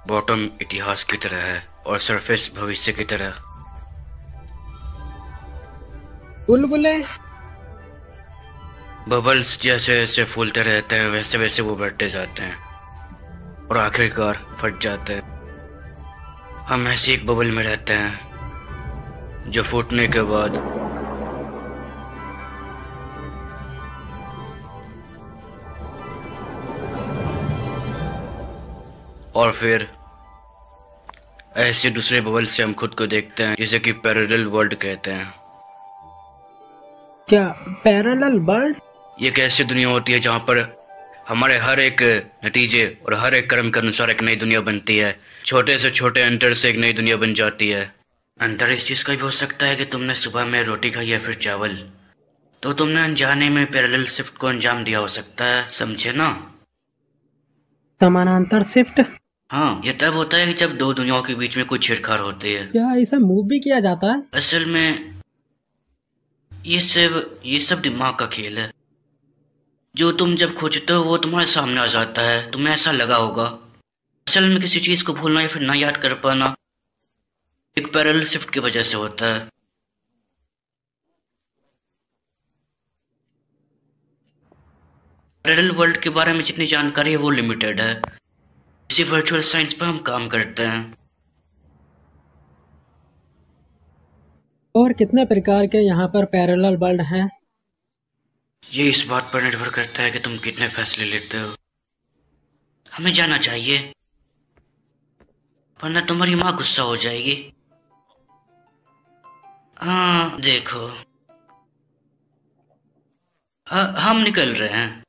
Bottom इतिहास की तरह है और सरफेस भविष्य की तरह। बुलबुले। बबल्स जैसे जैसे फूलते रहते हैं वैसे वैसे वो बढ़ते जाते हैं और आखिरकार फट जाते हैं। हम ऐसी एक बबल में रहते हैं जो फूटने के बाद और फिर ऐसे दूसरे बबल से हम खुद को देखते हैं, जिसे कि पैरेलल वर्ल्ड कहते हैं। क्या पैरेलल वर्ल्ड? ये एक ऐसी दुनिया होती है जहाँ पर हमारे हर एक नतीजे और हर एक कर्म के अनुसार एक नई दुनिया बनती है। छोटे से छोटे अंतर से एक नई दुनिया बन जाती है। अंतर इस चीज का भी हो सकता है कि तुमने सुबह में रोटी खाई या फिर चावल, तो तुमने अनजाने में पैरेलल शिफ्ट को अंजाम दिया हो सकता है, समझे ना? समानांतर शिफ्ट? हाँ, ये तब होता है कि जब दो दुनियाओं के बीच में कुछ छेड़छाड़ होती है। क्या इसे मूव भी किया जाता है? असल में ये सब दिमाग का खेल है। जो तुम जब खोजते हो वो तुम्हारे सामने आ जाता है। तुम्हें ऐसा लगा होगा। असल में किसी चीज को भूलना या फिर ना याद कर पाना एक पैरेलल शिफ्ट की वजह से होता है। पैरेलल वर्ल्ड के बारे में जितनी जानकारी है वो लिमिटेड है। इसी वर्चुअल साइंस पर हम काम करते हैं। और कितने प्रकार के यहाँ पर पैरेलल वर्ल्ड हैं? ये इस बात पर निर्भर करता है कि तुम कितने फैसले लेते हो। हमें जाना चाहिए, वरना तुम्हारी माँ गुस्सा हो जाएगी। हाँ देखो, हम निकल रहे हैं।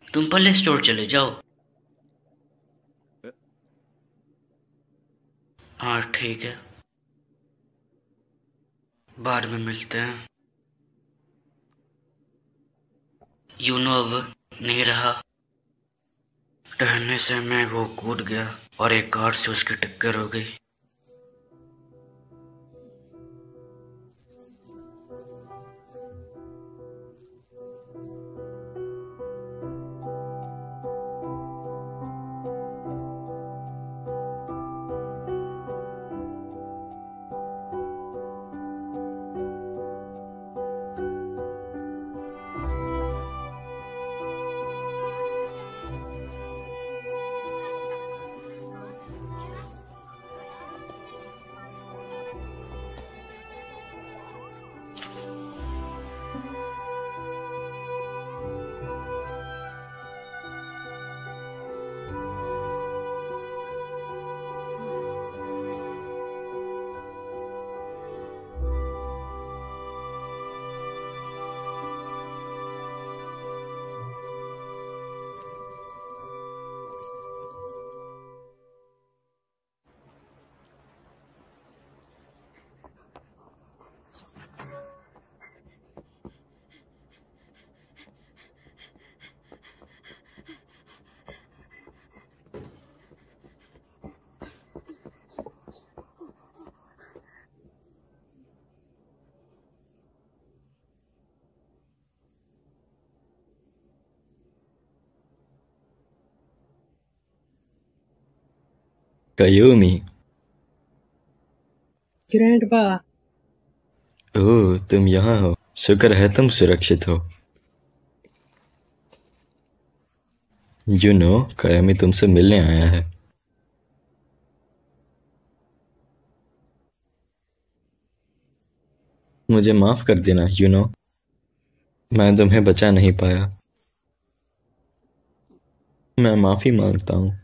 तुम पहले स्टोर चले जाओ। हाँ ठीक है, बाद में मिलते हैं। यूनो अब नहीं रहा। टहलने से मैं वो कूद गया और एक कार से उसकी टक्कर हो गई। कयूमी। ग्रैंडपा। ओह, तुम यहाँ हो। शुक्र है तुम सुरक्षित हो। यूनो, कायामी तुमसे मिलने आया है। मुझे माफ कर देना यूनो, मैं तुम्हें बचा नहीं पाया। मैं माफी मांगता हूँ।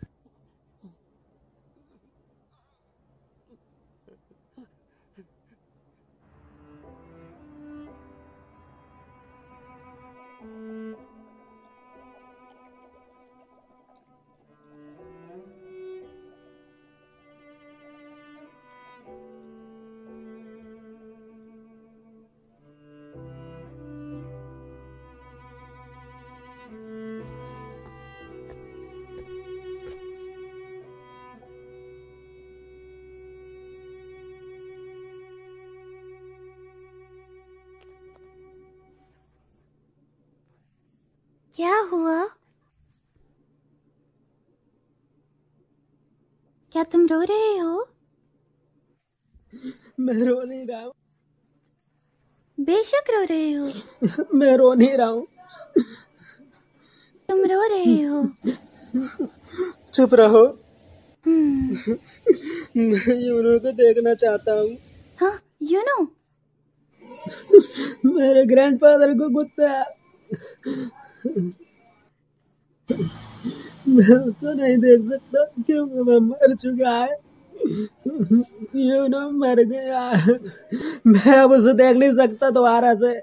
क्या हुआ? क्या तुम रो रहे हो? मैं रो नहीं रहा हूँ। बेशक रो रहे हो। मैं रो नहीं रहा हूँ। तुम रो रहे हो। चुप रहो। हम्म। मैं यूनो को देखना चाहता हूँ। हाँ, यू नो। मेरे ग्रैंडफादर को गुस्सा है। मैं उसको नहीं देख सकता क्योंकि मैं मर चुका है। यूनो मर गया है। मैं अब उसे देख नहीं सकता दोबारा से।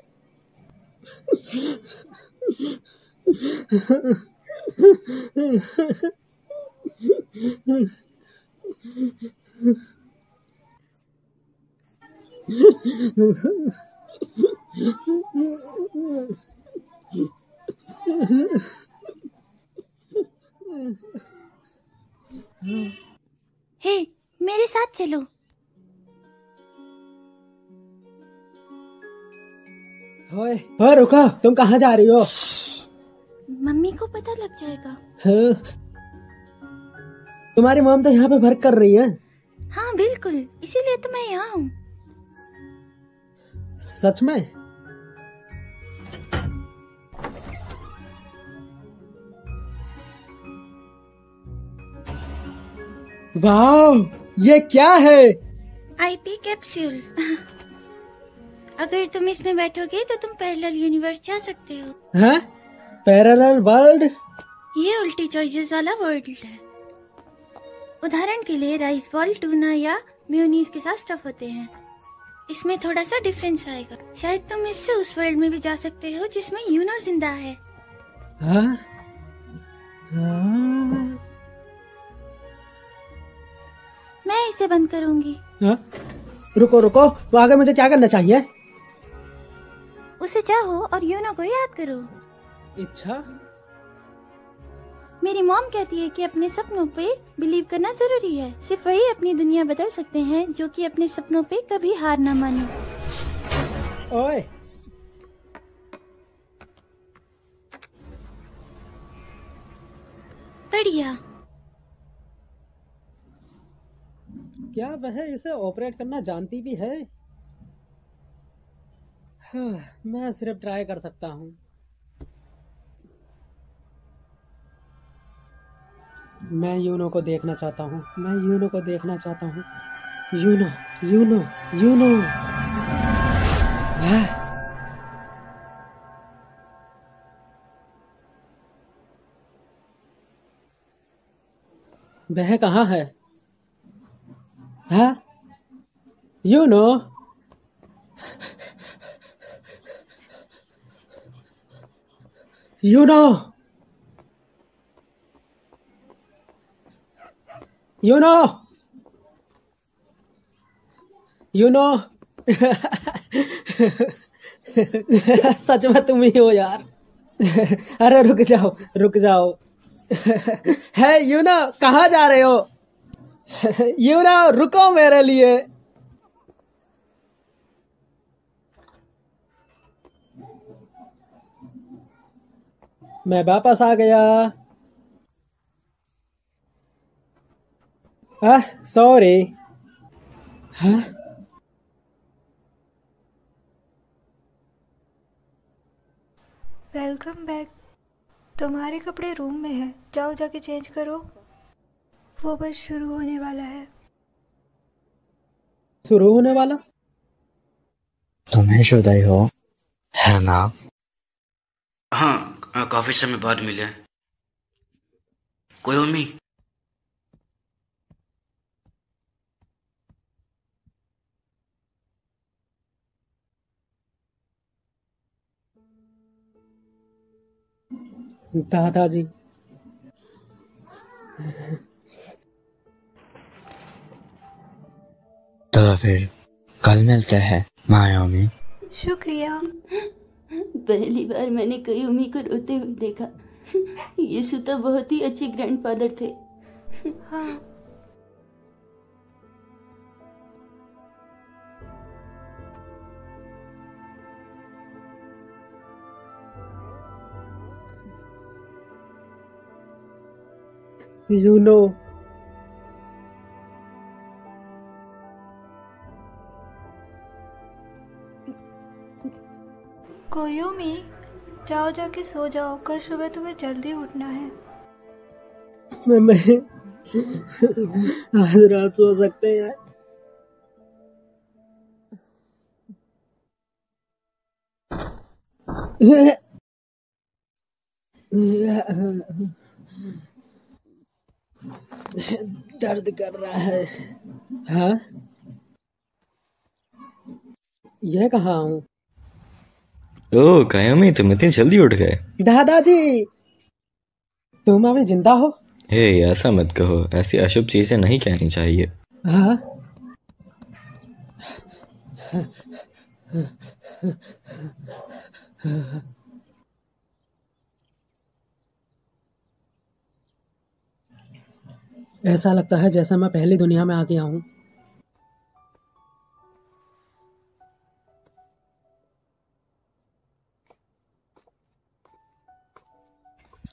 हे, मेरे साथ चलो। ओए ओए रुको, तुम कहाँ जा रही हो? मम्मी को पता लग जाएगा। हाँ, तुम्हारी मॉम तो यहाँ पे वर्क कर रही है। हाँ बिल्कुल, इसीलिए तो मैं यहाँ हूँ। सच में? वाह, ये क्या है? IP capsule. अगर तुम इसमें बैठोगे तो तुम पैरेलल यूनिवर्स जा सकते हो। हैं? Parallel world? ये उल्टी चॉइसेस वाला वर्ल्ड है। उदाहरण के लिए राइस बॉल टूना या मेयोनीज के साथ स्टफ होते हैं। इसमें थोड़ा सा डिफरेंस आएगा। शायद तुम इससे उस वर्ल्ड में भी जा सकते हो जिसमें यूनो जिंदा है। हाँ? हाँ? मैं इसे बंद करूंगी। हाँ? रुको रुको, तो आगे मुझे क्या करना चाहिए? उसे चाहो और यूनो को याद करो। इच्छा? मेरी मॉम कहती है कि अपने सपनों पे बिलीव करना जरूरी है। सिर्फ वही अपनी दुनिया बदल सकते हैं जो कि अपने सपनों पे कभी हार ना माने। ओए, बढ़िया। क्या वह इसे ऑपरेट करना जानती भी है? हाँ, मैं सिर्फ ट्राई कर सकता हूँ। मैं यूनो को देखना चाहता हूँ। मैं यूनो को देखना चाहता हूँ। Yuno, Yuno, Yuno. हाँ? वह कहाँ है? हाँ? यूनो? यूनो? यूनो? यूनो? सच में तुम ही हो यार। अरे रुक जाओ, रुक जाओ। है यूनो, कहाँ जा रहे हो? यूनो रुको मेरे लिए। मैं वापस आ गया। सॉरी। हाँ? Welcome back. तुम्हारे कपड़े रूम में है, जाओ जाके चेंज करो। वो बस शुरू होने वाला है। शुरू होने वाला? तुम्हें शुदाई हो, है ना? हाँ, काफी समय बाद मिले। कोई उम्मीद? दादाजी। तो फिर कल मिलते हैं मायोमी। शुक्रिया। पहली बार मैंने कयूमी को रोते हुए देखा। यीशु तो बहुत ही अच्छे ग्रैंडफादर थे। हाँ, यूनो, यूमी, जाओ जाके सो जाओ, कल सुबह तुम्हें जल्दी उठना है। मैं आज रात सो सकते हैं? दर्द कर रहा है। हाँ, यह कहाँ हूँ? ओह कायामी, तुम इतनी जल्दी उठ गए। दादाजी, तुम अभी जिंदा हो? हे, ऐसा मत कहो, ऐसी अशुभ चीजें नहीं कहनी चाहिए। हाँ, ऐसा लगता है जैसे मैं पहली दुनिया में आ गया हूँ।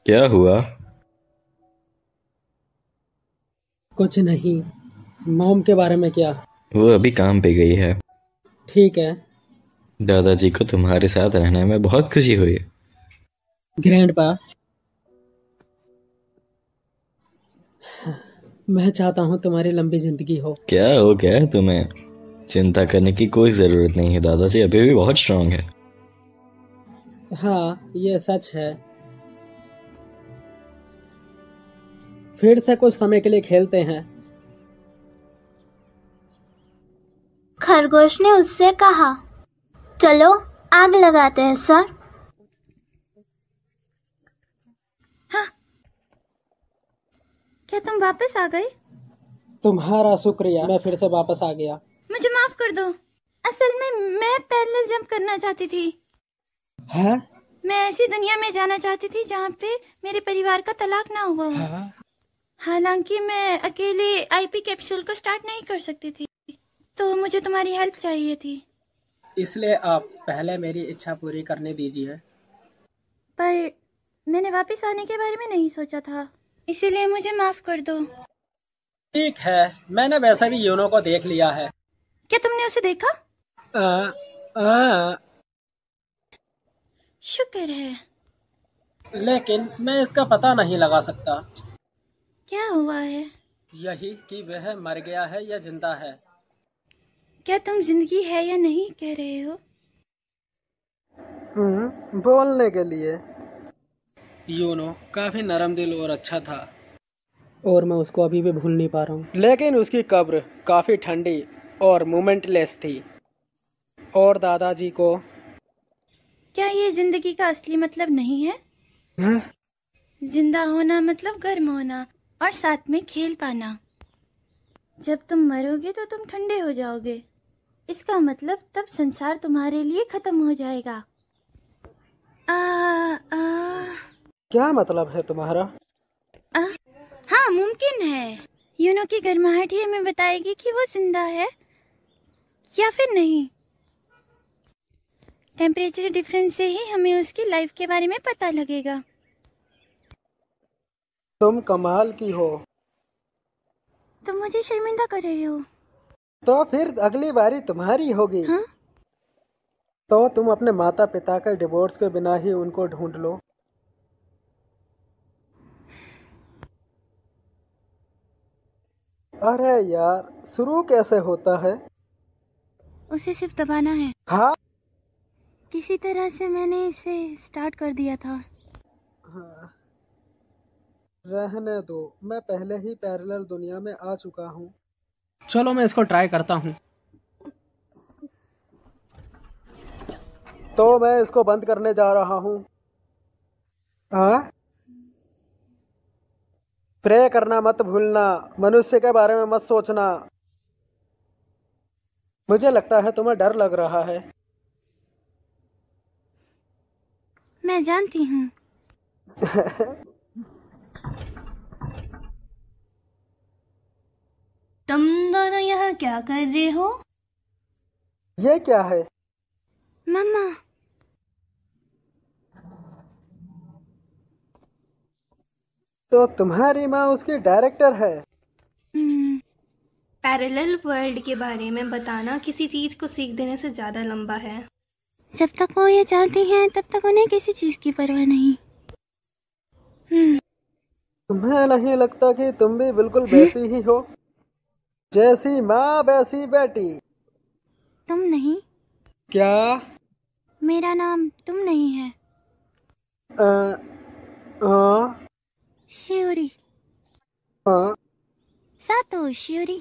क्या हुआ? कुछ नहीं। मॉम के बारे में क्या? वो अभी काम पे गई है। ठीक है। दादाजी को तुम्हारे साथ रहने में बहुत खुशी हुई। ग्रैंडपा, मैं चाहता हूँ तुम्हारी लंबी जिंदगी हो। क्या हो गया तुम्हें? चिंता करने की कोई जरूरत नहीं है, दादाजी अभी भी बहुत स्ट्रांग है। हाँ, ये सच है। फिर से कुछ समय के लिए खेलते हैं। खरगोश ने उससे कहा, चलो आग लगाते हैं सर। हाँ, क्या तुम वापस आ गए? तुम्हारा शुक्रिया, मैं फिर से वापस आ गया। मुझे माफ कर दो। असल में मैं पैरेलल जंप करना चाहती थी। हाँ? मैं ऐसी दुनिया में जाना चाहती थी जहाँ पे मेरे परिवार का तलाक ना हुआ हो। हाँ? हालांकि मैं अकेले आईपी कैप्सूल को स्टार्ट नहीं कर सकती थी, तो मुझे तुम्हारी हेल्प चाहिए थी। इसलिए आप पहले मेरी इच्छा पूरी करने दीजिए। पर मैंने वापस आने के बारे में नहीं सोचा था, इसीलिए मुझे माफ कर दो। ठीक है, मैंने वैसे भी यूनो को देख लिया है। क्या तुमने उसे देखा? शुक्र है। लेकिन मैं इसका पता नहीं लगा सकता। क्या हुआ है? यही कि वह मर गया है या जिंदा है। क्या तुम जिंदगी है या नहीं कह रहे हो? बोलने के लिए। यूनो काफी नरम दिल और अच्छा था, और मैं उसको अभी भी भूल नहीं पा रहा हूँ। लेकिन उसकी कब्र काफी ठंडी और मोमेंटलेस थी। और दादाजी को। क्या ये जिंदगी का असली मतलब नहीं है? हाँ? जिंदा होना मतलब गर्म होना और साथ में खेल पाना। जब तुम मरोगे तो तुम ठंडे हो जाओगे। इसका मतलब तब संसार तुम्हारे लिए खत्म हो जाएगा। क्या मतलब है तुम्हारा? हाँ, मुमकिन है। यूनो की गर्माहट ही हमें बताएगी कि वो जिंदा है या फिर नहीं। टेम्परेचर डिफरेंस से ही हमें उसकी लाइफ के बारे में पता लगेगा। तुम कमाल की हो। तुम मुझे शर्मिंदा कर रहे हो। तो फिर अगली बारी तुम्हारी होगी। हाँ? तो तुम अपने माता पिता के डिवोर्स के बिना ही उनको ढूंढ लो। अरे यार, शुरू कैसे होता है? उसे सिर्फ दबाना है। हाँ? किसी तरह से मैंने इसे स्टार्ट कर दिया था। हाँ। रहने दो, मैं पहले ही पैरेलल दुनिया में आ चुका हूँ। चलो मैं इसको ट्राई करता हूँ। तो मैं इसको बंद करने जा रहा हूँ। प्रे करना मत भूलना, मनुष्य के बारे में मत सोचना। मुझे लगता है तुम्हें डर लग रहा है। मैं जानती हूँ। तुम दोनों यहाँ क्या कर रहे हो? ये क्या है? मम्मा। तो तुम्हारी माँ उसकी डायरेक्टर है? पैरेलल वर्ल्ड के बारे में बताना किसी चीज को सीख देने से ज्यादा लंबा है। जब तक वो ये चाहती हैं तब तक उन्हें किसी चीज की परवाह नहीं। तुम्हें नहीं लगता कि तुम भी बिल्कुल वैसी ही हो? जैसी माँ वैसी बेटी। तुम नहीं? क्या? मेरा नाम तुम नहीं है। शियोरी। सातो शियोरी।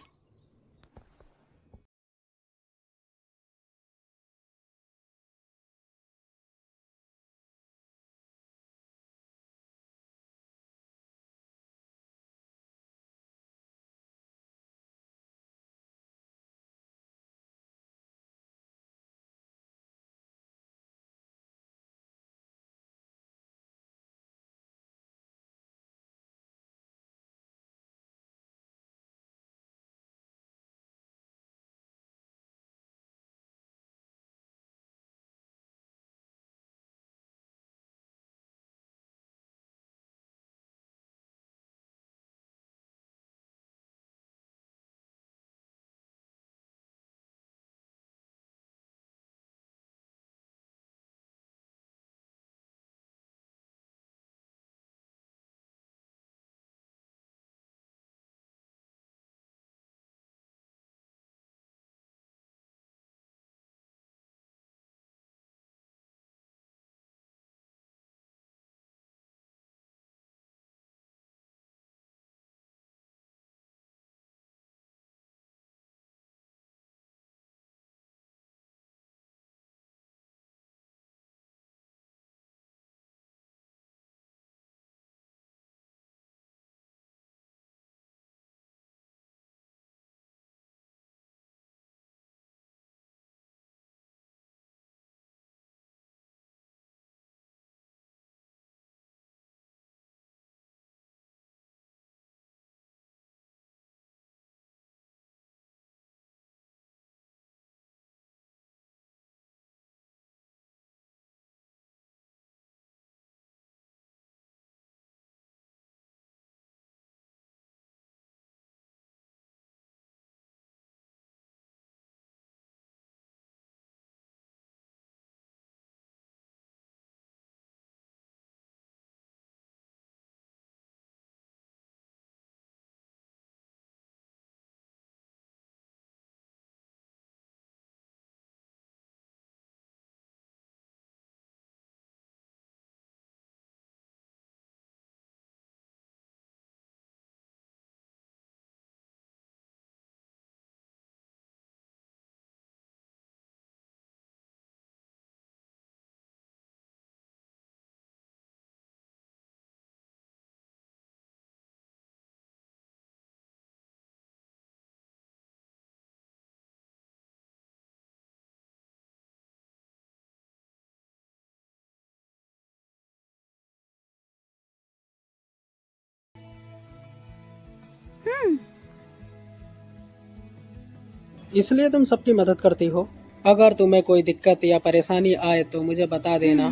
इसलिए तुम सबकी मदद करती हो? अगर तुम्हें कोई दिक्कत या परेशानी आए तो मुझे बता देना।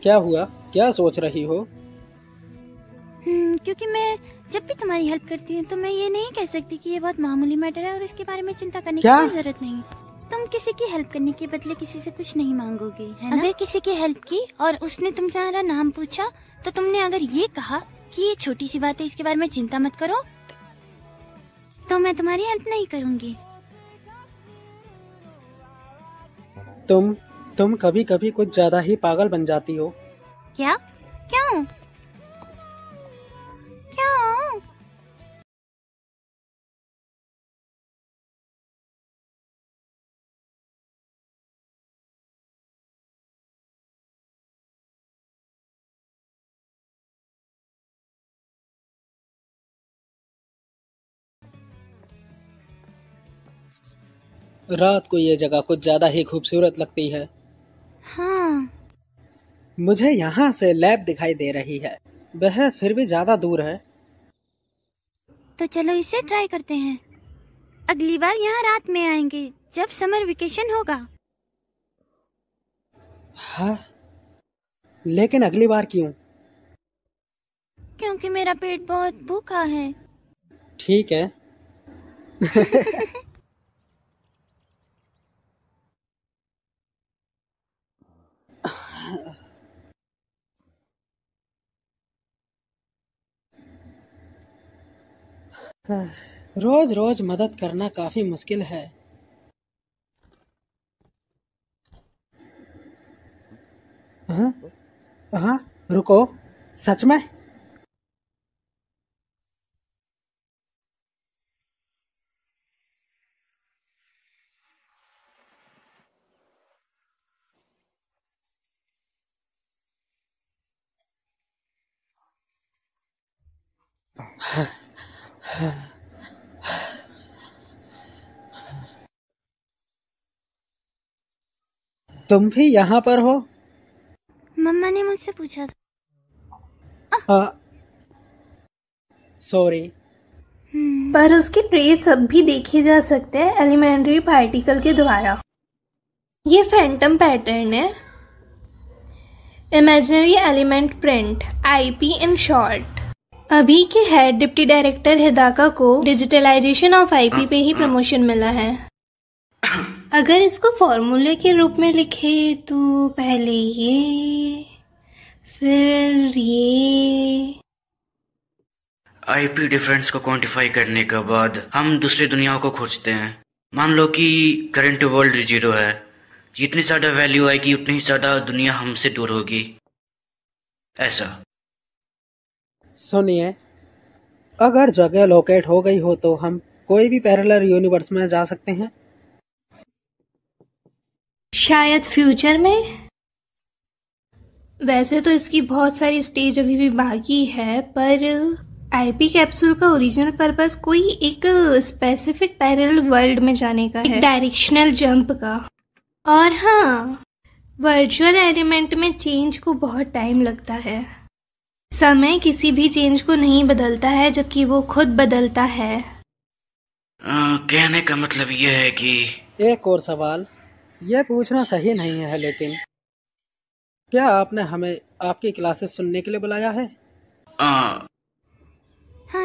क्या हुआ? क्या सोच रही हो? क्योंकि मैं जब भी तुम्हारी हेल्प करती हूँ तो मैं ये नहीं कह सकती कि ये बहुत मामूली मैटर है और इसके बारे में चिंता करने की कोई जरूरत नहीं। तुम किसी की हेल्प करने के बदले किसी से कुछ नहीं मांगोगे, है ना? अगर किसी की हेल्प की और उसने तुम्हारा नाम पूछा तो तुमने अगर ये कहा कि ये छोटी सी बात है, इसके बारे में चिंता मत करो, तो मैं तुम्हारी हेल्प नहीं करूँगी। तुम कभी कभी कुछ ज्यादा ही पागल बन जाती हो। क्या? क्यों? क्यों? रात को ये जगह कुछ ज्यादा ही खूबसूरत लगती है। हाँ। मुझे यहाँ से लैब दिखाई दे रही है, वह फिर भी ज्यादा दूर है। तो चलो इसे ट्राई करते हैं। अगली बार यहाँ रात में आएंगे जब समर वेकेशन होगा। हाँ, लेकिन अगली बार क्यों? क्योंकि मेरा पेट बहुत भूखा है। ठीक है। रोज रोज मदद करना काफी मुश्किल है। हाँ हाँ, रुको, सच में? तुम भी यहाँ पर हो? मम्मा ने मुझसे पूछा था। सॉरी। पर उसके ट्रेस अब भी देखे जा सकते हैं एलिमेंट्री पार्टिकल के द्वारा। ये फैंटम पैटर्न है, imaginary element print, IP in short. अभी के हेड डिप्टी डायरेक्टर हिदाका को डिजिटलाइजेशन ऑफ आईपी पे ही प्रमोशन मिला है। अगर इसको फॉर्मूले के रूप में लिखे तो पहले ये, फिर ये। आईपी डिफरेंस को क्वांटिफाई करने के बाद हम दूसरी दुनियाओं को खोजते हैं। मान लो कि करंट वर्ल्ड 0 है, जितनी ज्यादा वैल्यू आएगी उतनी ही ज्यादा दुनिया हमसे दूर होगी, ऐसा। सुनिए, अगर जगह लोकेट हो गई हो तो हम कोई भी पैरेलल यूनिवर्स में जा सकते हैं। शायद फ्यूचर में। वैसे तो इसकी बहुत सारी स्टेज अभी भी बाकी है, पर आईपी कैप्सूल का ओरिजिनल पर्पस कोई एक स्पेसिफिक पैरेलल वर्ल्ड में जाने का है, डायरेक्शनल जंप का। और हाँ, वर्चुअल एलिमेंट में चेंज को बहुत टाइम लगता है। समय किसी भी चेंज को नहीं बदलता है, जबकि वो खुद बदलता है। कहने का मतलब यह है कि एक और सवाल, यह पूछना सही नहीं है, लेकिन क्या आपने हमें आपकी क्लासेस सुनने के लिए बुलाया है? हाँ,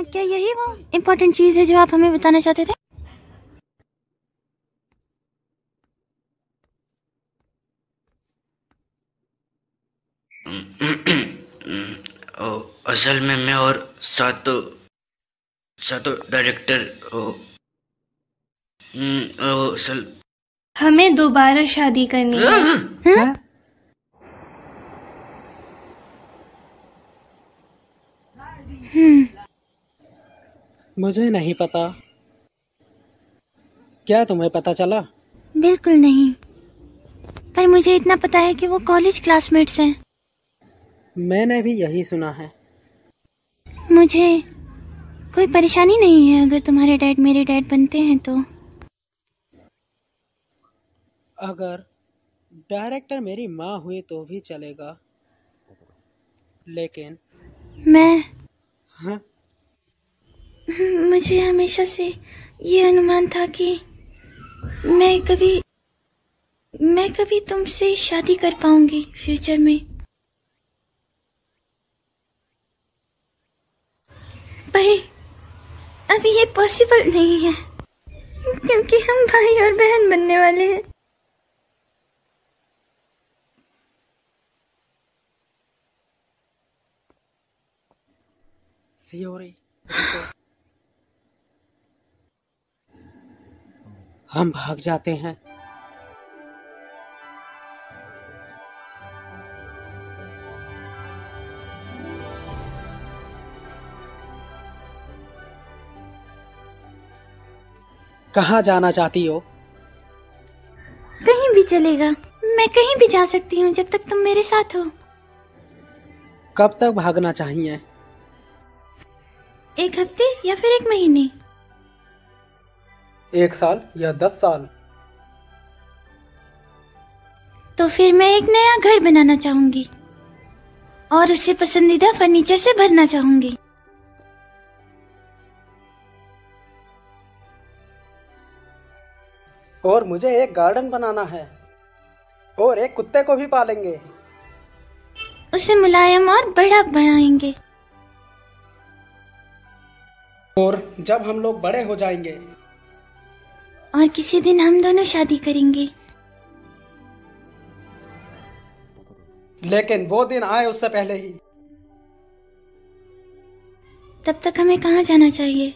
क्या यही वो इम्पोर्टेंट चीज है जो आप हमें बताना चाहते थे? असल में मैं और सातो डायरेक्टर असल हमें दोबारा शादी करनी है। हाँ? मुझे नहीं पता। क्या तुम्हें पता चला? बिल्कुल नहीं, पर मुझे इतना पता है कि वो कॉलेज क्लासमेट्स हैं। मैंने भी यही सुना है। मुझे कोई परेशानी नहीं है अगर तुम्हारे डैड मेरे डैड बनते हैं तो। अगर डायरेक्टर मेरी माँ हुई तो भी चलेगा, लेकिन मैं हाँ? मुझे हमेशा से ये अनुमान था कि मैं कभी तुमसे शादी कर पाऊंगी फ्यूचर में, पर अभी ये पॉसिबल नहीं है क्योंकि हम भाई और बहन बनने वाले हैं। सियोरी, रुको। हम भाग जाते हैं। कहाँ जाना चाहती हो? कहीं भी चलेगा, मैं कहीं भी जा सकती हूँ जब तक तुम मेरे साथ हो। कब तक भागना चाहिए? 1 हफ्ते या फिर 1 महीने? 1 साल या 10 साल? तो फिर मैं एक नया घर बनाना चाहूंगी और उसे पसंदीदा फर्नीचर से भरना चाहूंगी। और मुझे एक गार्डन बनाना है और एक कुत्ते को भी पालेंगे। उसे मुलायम और बड़ा बनाएंगे। और जब हम लोग बड़े हो जाएंगे और किसी दिन हम दोनों शादी करेंगे। लेकिन वो दिन आए उससे पहले ही। तब तक हमें कहाँ जाना चाहिए?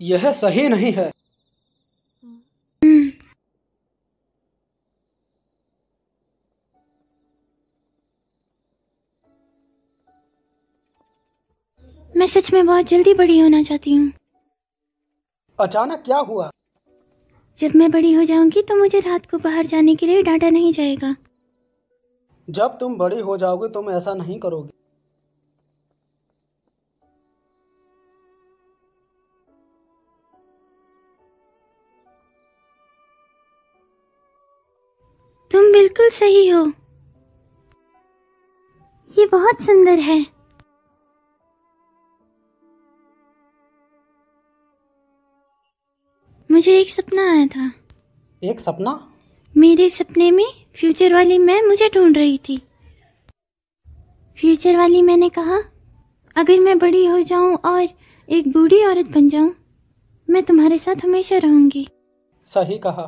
यह सही नहीं है। मैं सच में बहुत जल्दी बड़ी होना चाहती हूँ। अचानक क्या हुआ? जब मैं बड़ी हो जाऊंगी तो मुझे रात को बाहर जाने के लिए डांटा नहीं जाएगा। जब तुम बड़ी हो जाओगे तुम ऐसा नहीं करोगे। तुम बिल्कुल सही हो। ये बहुत सुंदर है। मुझे एक सपना आया था। एक सपना? मेरे सपने में फ्यूचर वाली मैं मुझे ढूंढ रही थी। फ्यूचर वाली मैंने कहा, अगर मैं बड़ी हो जाऊं और एक बूढ़ी औरत बन जाऊं, मैं तुम्हारे साथ हमेशा रहूंगी। सही कहा।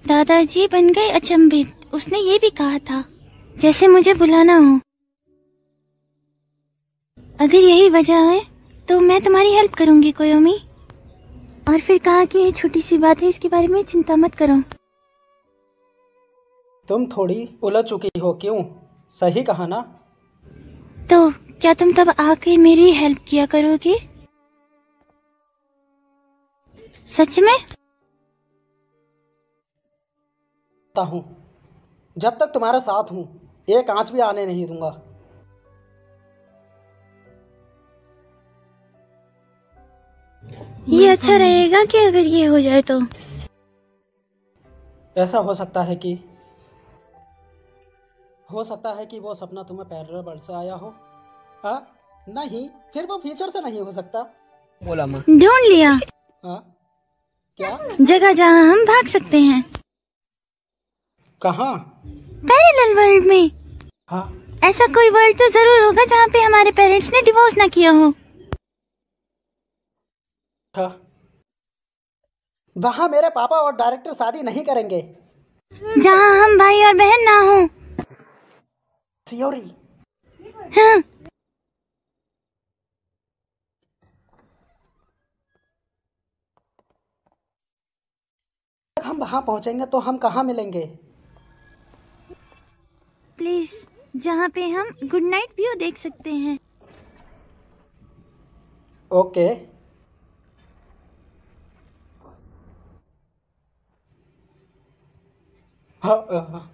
दादाजी बन गए अचंभित। उसने ये भी कहा था जैसे मुझे बुलाना हो। अगर यही वजह है तो मैं तुम्हारी हेल्प करूंगी कोयोमी। और फिर कहा कि ये छोटी सी बात है, इसके बारे में चिंता मत करो। तुम थोड़ी उलझ चुकी हो, क्यों? सही कहा ना? तो क्या तुम तब आके मेरी हेल्प किया करोगे? सच में? हूँ जब तक तुम्हारे साथ हूँ एक आंच भी आने नहीं दूंगा। ये अच्छा रहेगा कि अगर ये हो जाए तो। ऐसा हो सकता है कि वो सपना तुम्हें पैरेलल वर्ल्ड से आया हो। हाँ? नहीं, फिर वो फ्यूचर से नहीं हो सकता। बोला माँ। ढूंढ लिया। हाँ? क्या? जगह जहाँ हम भाग सकते हैं। कहाँ? पैरेलल वर्ल्ड में। हाँ? ऐसा कोई वर्ल्ड तो जरूर होगा जहाँ पे हमारे पेरेंट्स ने डिवोर्स ना किया हो। हाँ। वहाँ मेरे पापा और डायरेक्टर शादी नहीं करेंगे। जहाँ हम भाई और बहन ना हो। सियोरी। हाँ। हम वहाँ पहुँचेंगे तो हम कहाँ मिलेंगे? प्लीज, जहाँ पे हम गुड नाइट व्यू देख सकते हैं। ओके। हाँ,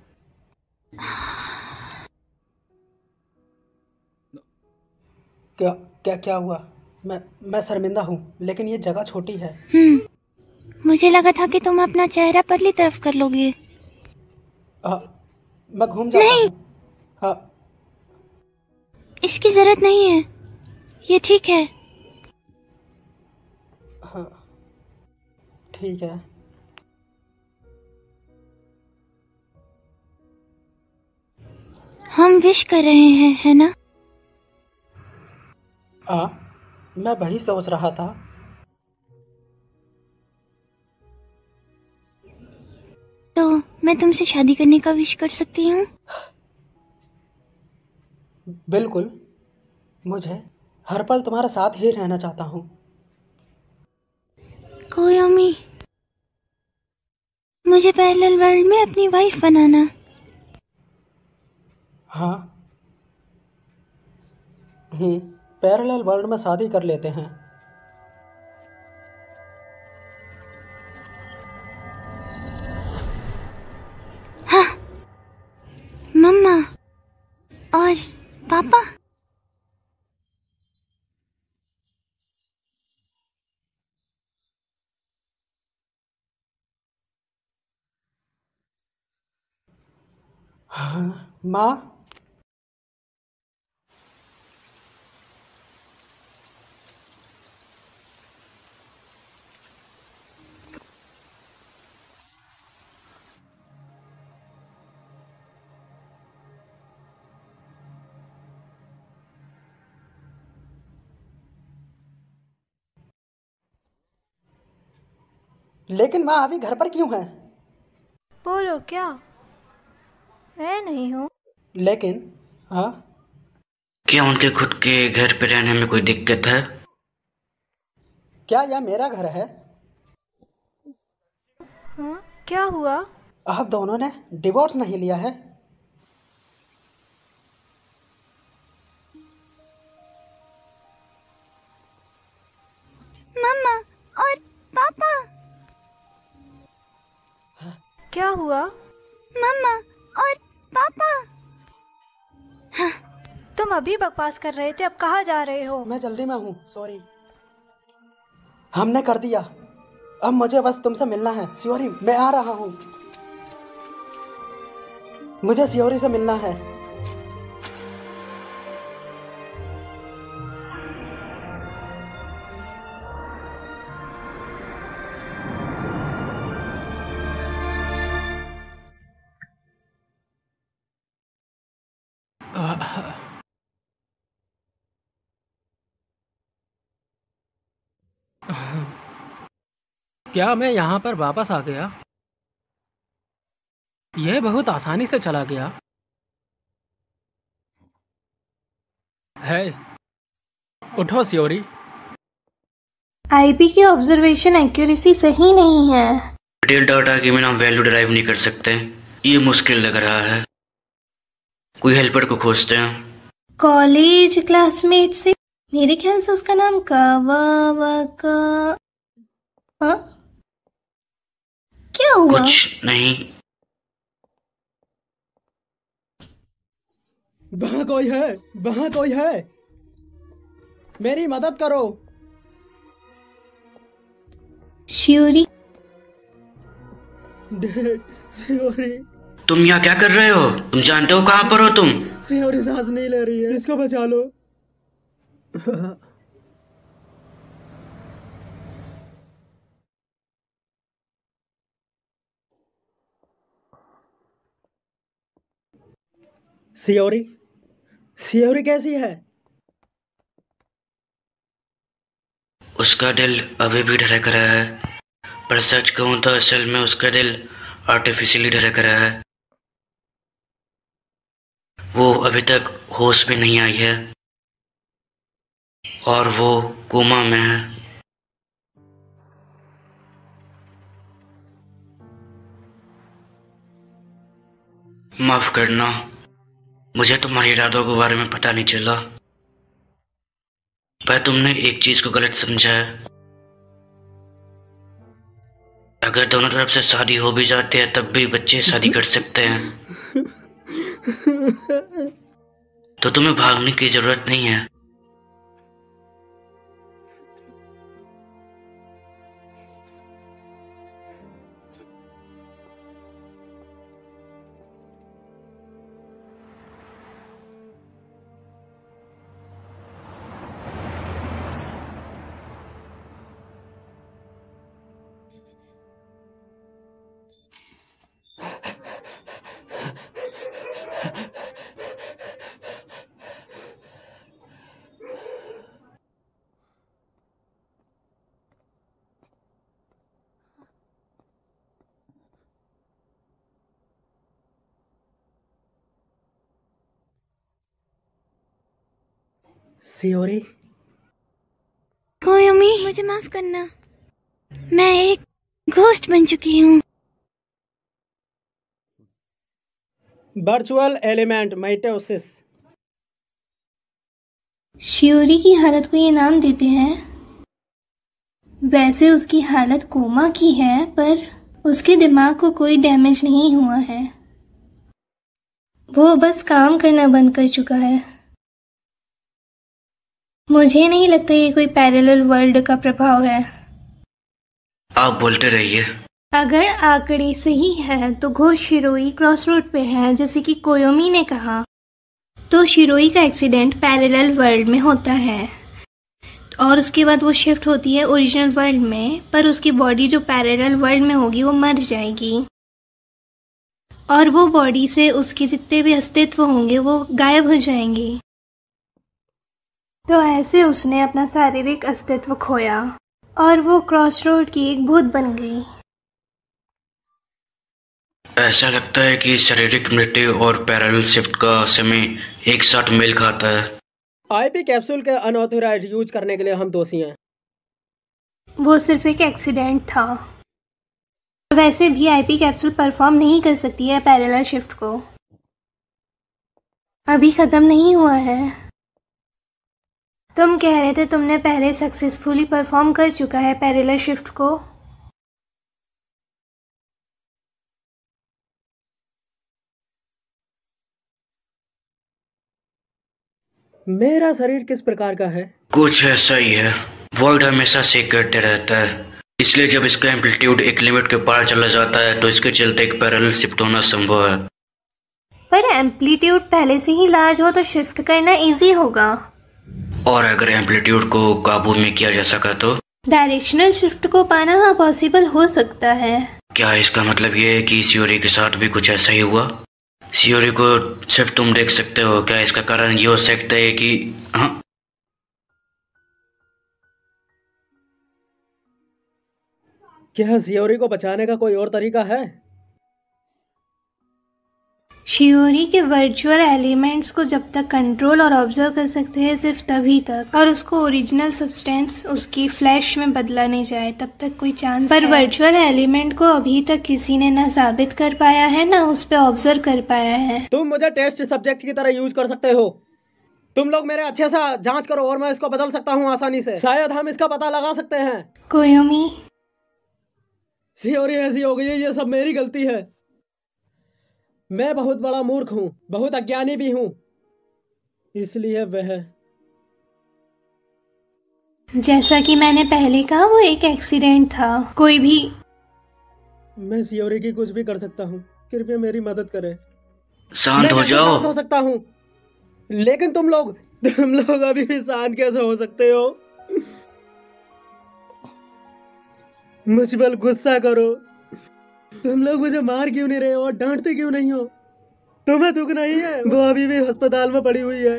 क्या क्या क्या हुआ? मैं शर्मिंदा हूँ, लेकिन ये जगह छोटी है। मुझे लगा था कि तुम अपना चेहरा परली तरफ कर लोगे। मैं घूम जाता नहीं। हूँ। हाँ। इसकी जरूरत नहीं है, ये ठीक है। हाँ, ठीक है। हम विश कर रहे हैं, है ना? मैं वही सोच रहा था। तो मैं तुमसे शादी करने का विश कर सकती हूँ? बिल्कुल। मुझे हर पल तुम्हारे साथ ही रहना चाहता हूँ। कोयोमी, मुझे पैरेलल वर्ल्ड में अपनी वाइफ बनाना। हाँ। पैरेलल वर्ल्ड में शादी कर लेते हैं। हाँ। मम्मा और पापा। हाँ, माँ। लेकिन माँ अभी घर पर क्यों है? बोलो क्या? मैं नहीं हूँ। लेकिन हाँ, क्या उनके खुद के घर पे रहने में कोई दिक्कत है? क्या यह मेरा घर है? हाँ, क्या हुआ? आप दोनों ने डिवोर्स नहीं लिया है? मम्मा और पापा। क्या हुआ? मम्मा और पापा। तुम अभी बकवास कर रहे थे, अब कहाँ जा रहे हो? मैं जल्दी में हूँ, सॉरी। हमने कर दिया, अब मुझे बस तुमसे मिलना है। शियोरी, मैं आ रहा हूँ। मुझे शियोरी से मिलना है। क्या मैं यहाँ पर वापस आ गया? यह बहुत आसानी से चला गया है। उठो शियोरी। आईपी की ऑब्जर्वेशन एक्यूरेसी सही नहीं है। डिटेल डाटा की बिना वैल्यू डिराइव नहीं कर सकते, ये मुश्किल लग रहा है। कोई हेल्पर को खोजते हैं। कॉलेज क्लासमेट से, मेरे ख्याल से उसका नाम का हाँ? क्या हुआ? कुछ नहीं। वहाँ कोई है, वहाँ कोई है, मेरी मदद करो। शियोरी। शियोरी, तुम यहाँ क्या कर रहे हो? तुम जानते हो कहाँ पर हो तुम? शियोरी सांस नहीं ले रही है, इसको बचा लो। शियोरी, शियोरी कैसी है? उसका दिल अभी भी धड़क रहा है, पर सच कहूं तो असल में उसका दिल आर्टिफिशियली धड़क रहा है। वो अभी तक होश में नहीं आई है और वो कोमा में है। माफ करना, मुझे तुम्हारे इरादों के बारे में पता नहीं चला, पर तुमने एक चीज को गलत समझा है। अगर दोनों तरफ से शादी हो भी जाती है तब भी बच्चे शादी कर सकते हैं, तो तुम्हें भागने की जरूरत नहीं है। शियोरी, कोयोमी, मुझे माफ करना, मैं एक घोस्ट बन चुकी हूँ। Virtual element mitosis. शियोरी की हालत को ये नाम देते हैं। वैसे उसकी हालत कोमा की है, पर उसके दिमाग को कोई डैमेज नहीं हुआ है। वो बस काम करना बंद कर चुका है। मुझे नहीं लगता ये कोई पैरेलल वर्ल्ड का प्रभाव है। आप बोलते रहिए। अगर आंकड़े सही है तो घोष शिरोई क्रॉस रोड पे है, जैसे कि कोयोमी ने कहा। तो शिरोई का एक्सीडेंट पैरेलल वर्ल्ड में होता है और उसके बाद वो शिफ्ट होती है ओरिजिनल वर्ल्ड में, पर उसकी बॉडी जो पैरेलल वर्ल्ड में होगी वो मर जाएगी और वो बॉडी से उसके जितने भी अस्तित्व होंगे वो गायब हो जाएंगे। तो ऐसे उसने अपना शारीरिक अस्तित्व खोया और वो क्रॉस रोड की एक भूत बन गई। ऐसा लगता है कि शारीरिक मृत्यु और पैरेलल शिफ्ट का समय एक साथ मेल खाता है। आईपी कैप्सूल के अनऑथोराइज्ड यूज करने के लिए हम दोषी हैं। वो सिर्फ एक एक्सीडेंट था। वैसे भी आईपी कैप्सूल परफॉर्म नहीं कर सकती है पैरेलल शिफ्ट को। अभी खत्म नहीं हुआ है। तुम कह रहे थे तुमने पहले सक्सेसफुली परफॉर्म कर चुका है पैरेलल शिफ्ट को। मेरा शरीर किस प्रकार का है? कुछ ऐसा ही है। वॉइड हमेशा सेक करते रहता है, इसलिए जब इसका एम्पलीट्यूड एक लिमिट के पार चला जाता है तो इसके चलते एक पैरेलल शिफ्ट होना संभव है। पर एम्पलीट्यूड पहले से ही लार्ज हो तो शिफ्ट करना इजी होगा। और अगर एम्पलीट्यूड को काबू में किया जा सका तो डायरेक्शनल शिफ्ट को पाना पॉसिबल हो सकता है। क्या इसका मतलब ये है कि सियोरी के साथ भी कुछ ऐसा ही हुआ? सियोरी को सिर्फ तुम देख सकते हो, क्या इसका कारण ये हो सकता है कि हाँ? क्या सियोरी को बचाने का कोई और तरीका है? शियोरी के वर्चुअल एलिमेंट्स को जब तक कंट्रोल और ऑब्जर्व कर सकते हैं सिर्फ तभी तक, और उसको ओरिजिनल सब्सटेंस उसकी फ्लैश में बदला नहीं जाए तब तक कोई चांस पर वर्चुअल एलिमेंट को अभी तक किसी ने ना साबित कर पाया है ना उस पे ऑब्जर्व कर पाया है। तुम मुझे टेस्ट सब्जेक्ट की तरह यूज कर सकते हो। तुम लोग मेरे अच्छे से जांच करो और मैं इसको बदल सकता हूँ आसानी से। शायद हम इसका पता लगा सकते हैं। कोयोमी, सियोरी ऐसी हो गई है, ये सब मेरी गलती है। मैं बहुत बड़ा मूर्ख हूँ, बहुत अज्ञानी भी हूँ, इसलिए वह जैसा कि मैंने पहले कहा वो एक एक्सीडेंट था। कोई भी मैं सियोरी की कुछ भी कर सकता हूँ, कृपया मेरी मदद करें। शांत हो जाओ। शांत हो सकता हूँ, लेकिन तुम लोग अभी भी शांत कैसे हो सकते हो? मुझ पर गुस्सा करो। तुम लोग मुझे मार क्यों नहीं रहे हो और डांटते क्यों नहीं हो? तुम्हें दुख नहीं है? वो अभी भी अस्पताल में पड़ी हुई है।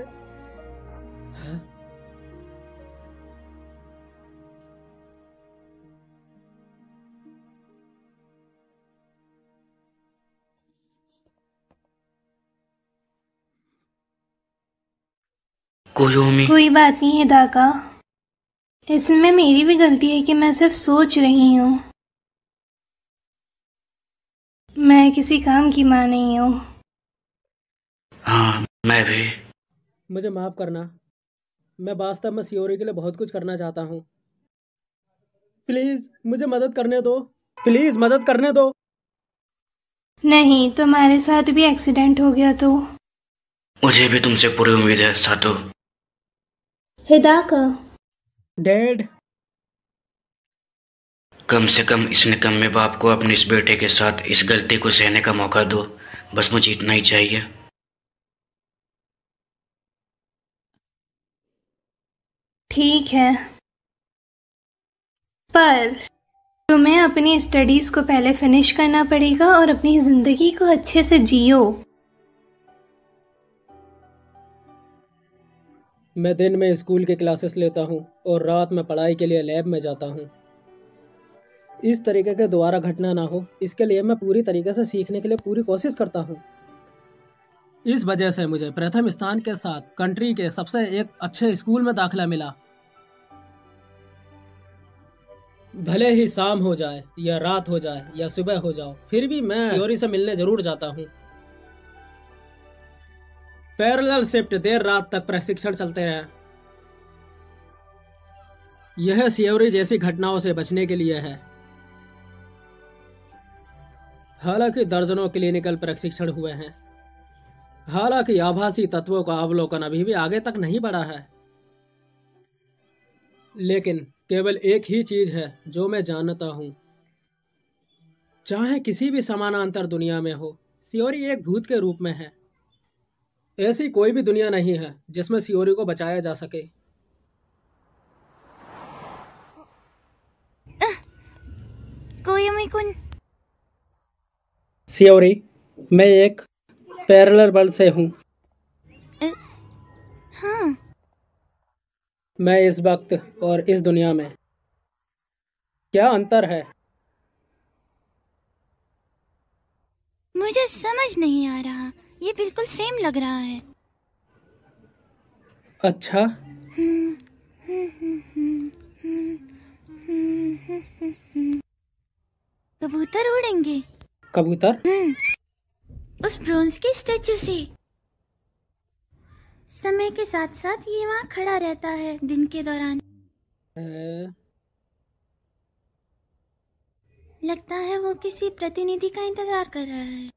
कोयोमी, कोई बात नहीं है दाका, इसमें मेरी भी गलती है कि मैं सिर्फ सोच रही हूँ। मैं किसी काम की माँ नहीं हूँ। हाँ मैं भी। मुझे माफ करना, मैं वास्तव में सियोरी के लिए बहुत कुछ करना चाहता हूँ। प्लीज मुझे मदद करने दो, प्लीज मदद करने दो। नहीं, तुम्हारे साथ भी एक्सीडेंट हो गया तो। मुझे भी तुमसे पूरी उम्मीद है सातो। हिदाका, डैड, कम से कम इस निकम्मे बाप को अपने इस बेटे के साथ इस गलती को सहने का मौका दो। बस मुझे इतना ही चाहिए। ठीक है, पर तुम्हें अपनी स्टडीज को पहले फिनिश करना पड़ेगा और अपनी जिंदगी को अच्छे से जियो। मैं दिन में स्कूल के क्लासेस लेता हूँ और रात में पढ़ाई के लिए लैब में जाता हूँ। इस तरीके के दोबारा घटना ना हो, इसके लिए मैं पूरी तरीके से सीखने के लिए पूरी कोशिश करता हूँ। इस वजह से मुझे प्रथम स्थान के साथ कंट्री के सबसे एक अच्छे स्कूल में दाखिला मिला। भले ही शाम हो जाए या रात हो जाए या सुबह हो जाओ, फिर भी मैं सियोरी से मिलने जरूर जाता हूँ। पैरेलल शिफ्ट देर रात तक प्रशिक्षण चलते रहे। यह सियोरी जैसी घटनाओं से बचने के लिए है। हालांकि दर्जनों क्लिनिकल प्रशिक्षण हुए हैं, हालांकि आभासी तत्वों का अवलोकन अभी भी आगे तक नहीं बढ़ा है, लेकिन केवल एक ही चीज है जो मैं जानता हूँ। चाहे किसी भी समानांतर दुनिया में हो, सियोरी एक भूत के रूप में है। ऐसी कोई भी दुनिया नहीं है जिसमें सियोरी को बचाया जा सके। कोयोमी-कुन, सियोरी, मैं एक पैरेलल वर्ल्ड से हूँ। हाँ, मैं इस वक्त और इस दुनिया में क्या अंतर है? मुझे समझ नहीं आ रहा, ये बिल्कुल सेम लग रहा है। अच्छा, कबूतर उड़ेंगे। कबूतर? उस ब्रोंज के स्टैचू से। समय के साथ साथ ये वहाँ खड़ा रहता है दिन के दौरान। लगता है वो किसी प्रतिनिधि का इंतजार कर रहा है।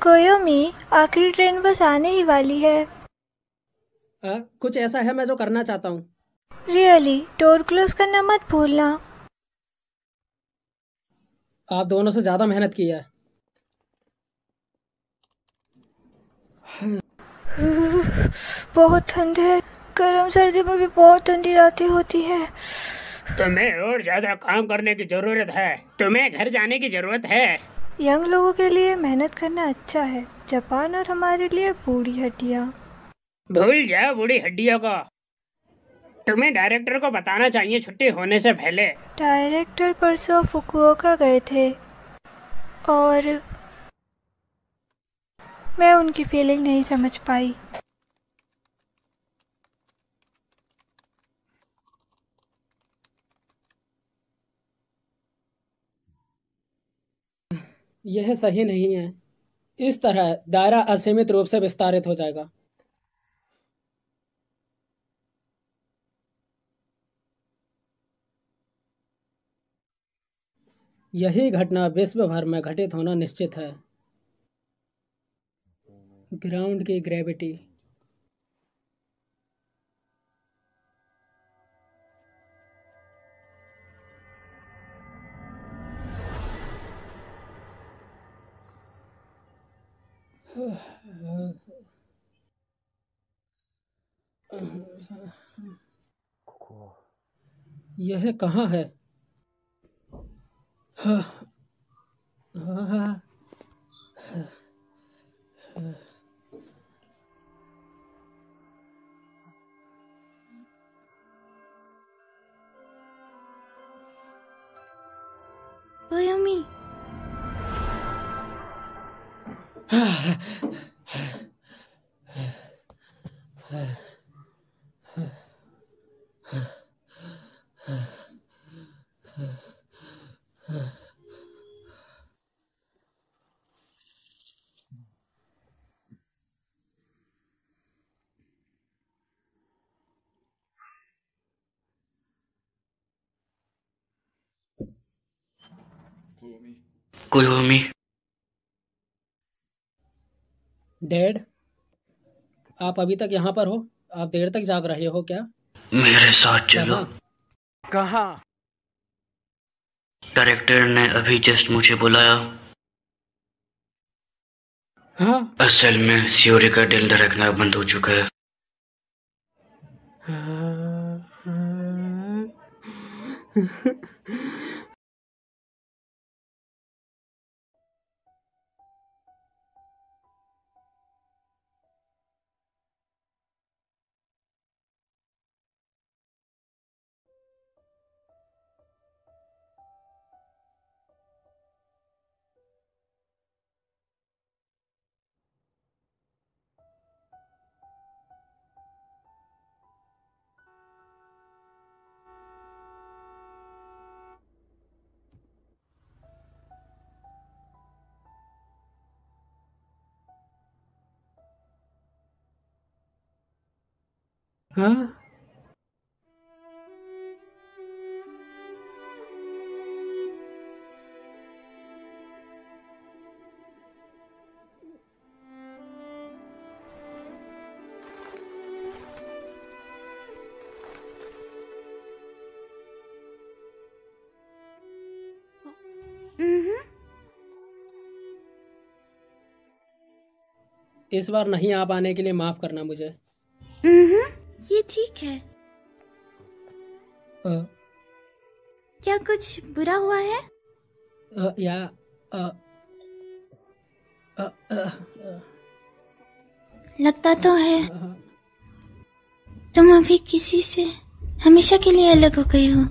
कोयोमी, आखिरी ट्रेन बस आने ही वाली है। कुछ ऐसा है मैं जो करना चाहता हूँ। रियली, डोर क्लोज करना मत भूलना। आप दोनों से ज्यादा मेहनत की है। बहुत ठंड है। गर्म सर्दी में भी बहुत ठंडी रातें होती है। तुम्हें और ज्यादा काम करने की जरूरत है। तुम्हें घर जाने की जरूरत है। यंग लोगों के लिए मेहनत करना अच्छा है। जापान और हमारे लिए बूढ़ी हड्डियाँ। भूल जाओ बूढ़ी हड्डियों को। तुम्हें डायरेक्टर को बताना चाहिए छुट्टी होने से पहले। डायरेक्टर परसों फुकुओका गए थे और मैं उनकी फीलिंग नहीं समझ पाई। यह सही नहीं है। इस तरह दायरा असीमित रूप से विस्तारित हो जाएगा। यही घटना विश्व भर में घटित होना निश्चित है। ग्राउंड की ग्रेविटी। यह कहाँ है? कोयोमी, कोयोमी, डैड, आप अभी तक यहाँ पर हो? आप देर तक जाग रहे हो क्या? मेरे साथ चलो। कहाँ? डायरेक्टर ने अभी जस्ट मुझे बुलाया। हाँ? असल में सियोरी का दिल धड़कना बंद हो चुका है। हाँ? इस बार नहीं आ पाने के लिए माफ करना मुझे। ये ठीक है। क्या कुछ बुरा हुआ है? या लगता तो है तुम अभी किसी से हमेशा के लिए अलग हो गए हो।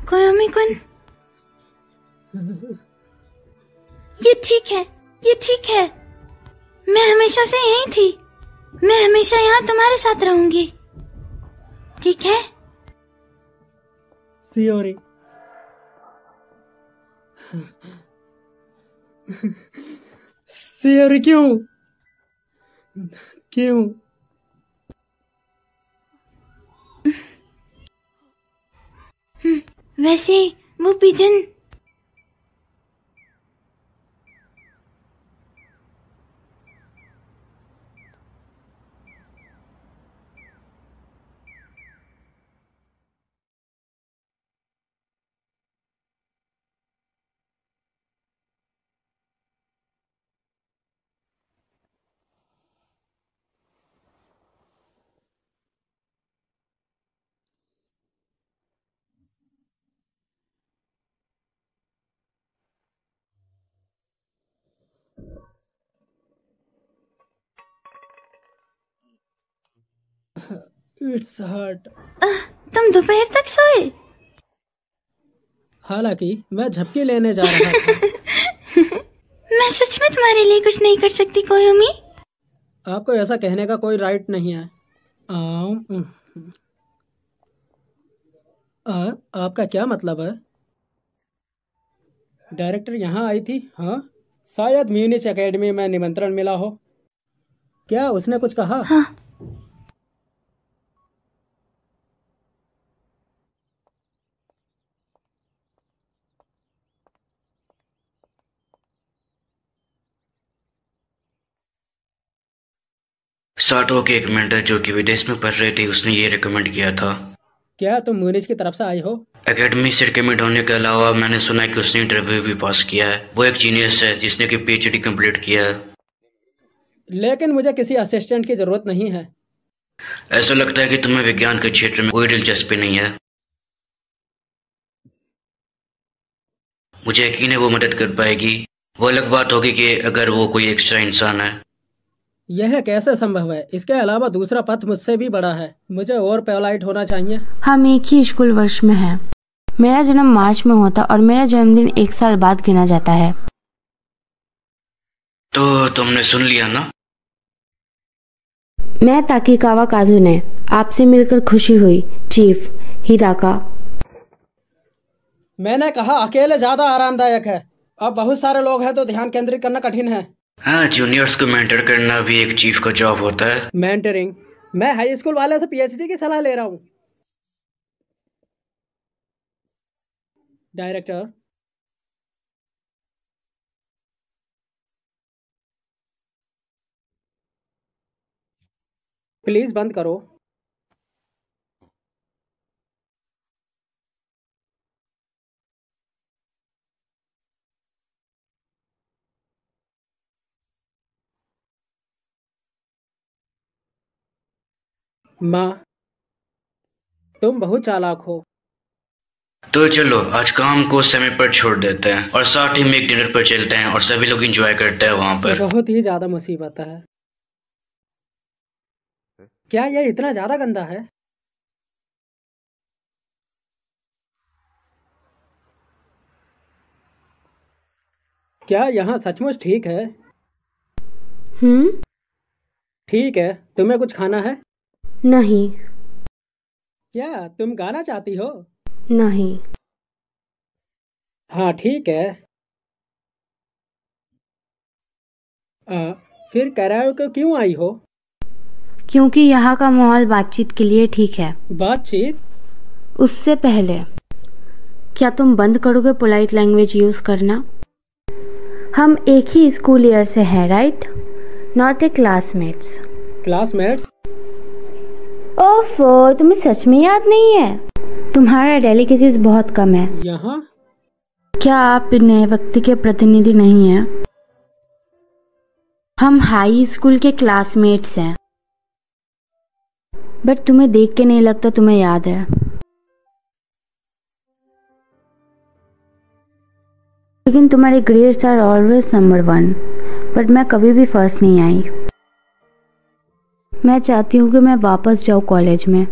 कोयोमी कुन, ये ठीक है, ये ठीक है। मैं हमेशा से यही थी। मैं हमेशा यहाँ तुम्हारे साथ रहूंगी, ठीक है? सियोरी, सियोरी क्यों? क्यों? वैसे वो पिजन इट्स हर्ट। तुम दोपहर तक सोए? हालांकि मैं झपकी लेने जा रहा था। मैं सच में तुम्हारे लिए कुछ नहीं कर सकती कोयोमी? आपको ऐसा कहने का कोई राइट नहीं है। आपका क्या मतलब है? डायरेक्टर यहाँ आई थी? हाँ, शायद म्यूनिच एकेडमी में निमंत्रण मिला हो। क्या उसने कुछ कहा? हाँ। साटो के एक मेंटर जो कि विदेश में पढ़ रही थी, उसने ये रिकमेंड किया था। क्या तुम म्यूनिच की तरफ से आई हो? एकेडमी से रिकमेंड होने के अलावा मैंने सुना है कि उसने इंटरव्यू भी पास किया है। वो एक जीनियस है जिसने कि पीएचडी कंप्लीट किया है। लेकिन मुझे किसी असिस्टेंट की जरूरत नहीं है। ऐसा लगता है कि तुम्हें विज्ञान के क्षेत्र में कोई दिलचस्पी नहीं है। मुझे यकीन है वो मदद कर पाएगी। वो अलग बात होगी कि अगर वो कोई एक्स्ट्रा इंसान है। यह कैसे संभव है? इसके अलावा दूसरा पथ मुझसे भी बड़ा है। मुझे और पोलाइट होना चाहिए। हम एक ही स्कूल वर्ष में हैं। मेरा जन्म मार्च में होता और मेरा जन्मदिन 1 साल बाद गिना जाता है। तो तुमने सुन लिया ना? मैं ताकीकावा काजुने, आपसे मिलकर खुशी हुई चीफ हिदाका। मैंने कहा अकेले ज्यादा आरामदायक है। अब बहुत सारे लोग हैं तो ध्यान केंद्रित करना कठिन है। हाँ, जूनियर्स को मेंटर करना भी एक चीफ का जॉब होता है। मेंटरिंग? मैं हाई स्कूल वाले से पीएचडी की सलाह ले रहा हूँ। डायरेक्टर, प्लीज बंद करो। माँ, तुम बहुत चालाक हो। तो चलो आज काम को समय पर छोड़ देते हैं और साथ ही में एक डिनर पर चलते हैं और सभी लोग एंजॉय करते हैं वहां पर। बहुत ही ज्यादा मुसीबत है। क्या यह इतना ज्यादा गंदा है? क्या यहाँ सचमुच ठीक है? ठीक है। तुम्हें कुछ खाना है? नहीं। क्या तुम गाना चाहती हो? नहीं। हाँ ठीक है। फिर कराओके क्यों आई हो? क्योंकि यहाँ का माहौल बातचीत के लिए ठीक है। बातचीत? उससे पहले क्या तुम बंद करोगे पोलाइट लैंग्वेज यूज करना? हम एक ही स्कूल ईयर से हैं, right? Not a classmates. Classmates? ओफो, तुम्हें सच में याद नहीं है? तुम्हारा डेलिकेसीज बहुत कम है यहाँ। क्या आप नए व्यक्ति के प्रतिनिधि नहीं हैं? हम हाई स्कूल के क्लासमेट्स हैं, बट तुम्हें देख के नहीं लगता तुम्हें याद है। लेकिन तुम्हारे grades are always number 1, but मैं कभी भी फर्स्ट नहीं आई। मैं चाहती हूँ कि मैं वापस जाऊँ कॉलेज में,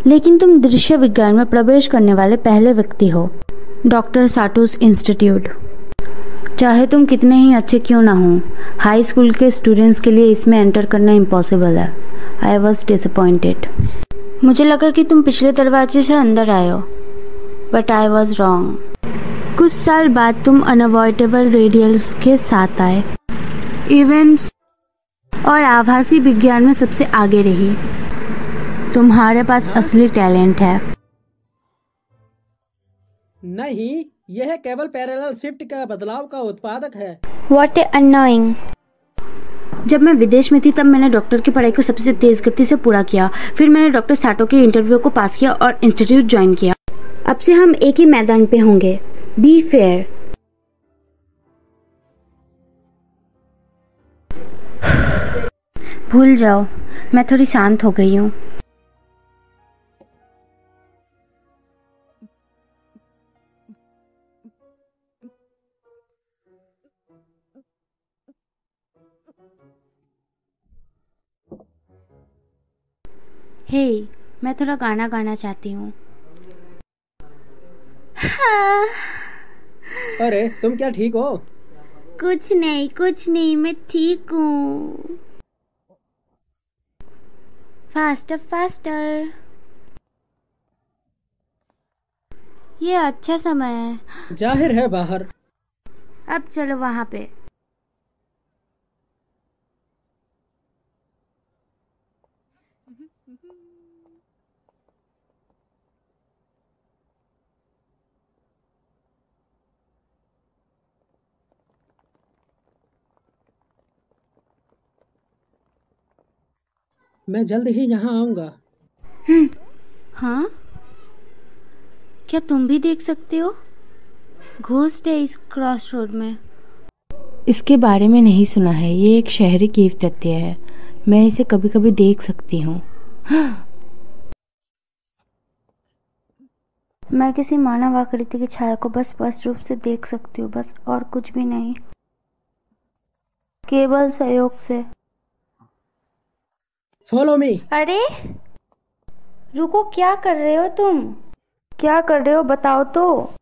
लेकिन तुम दृश्य विज्ञान में प्रवेश करने वाले पहले व्यक्ति हो। डॉक्टर साटोस इंस्टीट्यूट। चाहे तुम कितने ही अच्छे क्यों ना हो, हाई स्कूल के स्टूडेंट्स के लिए इसमें एंटर करना इम्पॉसिबल है। I was disappointed. मुझे लगा कि तुम पिछले दरवाजे से अंदर आए हो, बट आई वॉज रॉन्ग। कुछ साल बाद तुम अनअवॉइडेबल रेडियल्स के साथ आए, इवेंट्स और आभासी विज्ञान में सबसे आगे रही। तुम्हारे पास असली टैलेंट है। नहीं, यह केवल पैरेलल शिफ्ट का बदलाव का उत्पादक है। What a annoying। जब मैं विदेश में थी तब मैंने डॉक्टर की पढ़ाई को सबसे तेज गति से पूरा किया। फिर मैंने डॉक्टर साटो के इंटरव्यू को पास किया और इंस्टीट्यूट ज्वाइन किया। अब से हम एक ही मैदान पे होंगे। Be fair. भूल जाओ, मैं थोड़ी शांत हो गई हूँ। हे, मैं थोड़ा गाना गाना चाहती हूँ। हाँ। अरे तुम क्या ठीक हो? कुछ नहीं, मैं ठीक हूँ। फास्टर। ये अच्छा समय है। जाहिर है बाहर। अब चलो वहाँ पे। मैं जल्द ही यहाँ आऊँगा। हाँ, क्या तुम भी देख सकते हो? घोस्ट है इस क्रॉस रोड में। इसके बारे में नहीं सुना है। ये एक शहरी कीव तथ्य है। मैं इसे कभी कभी देख सकती हूँ। मैं किसी मानव आकृति की छाया को बस स्पष्ट रूप से देख सकती हूँ, बस, और कुछ भी नहीं, केवल सहयोग से। Follow me. अरे रुको, क्या कर रहे हो तुम? क्या कर रहे हो बताओ तो।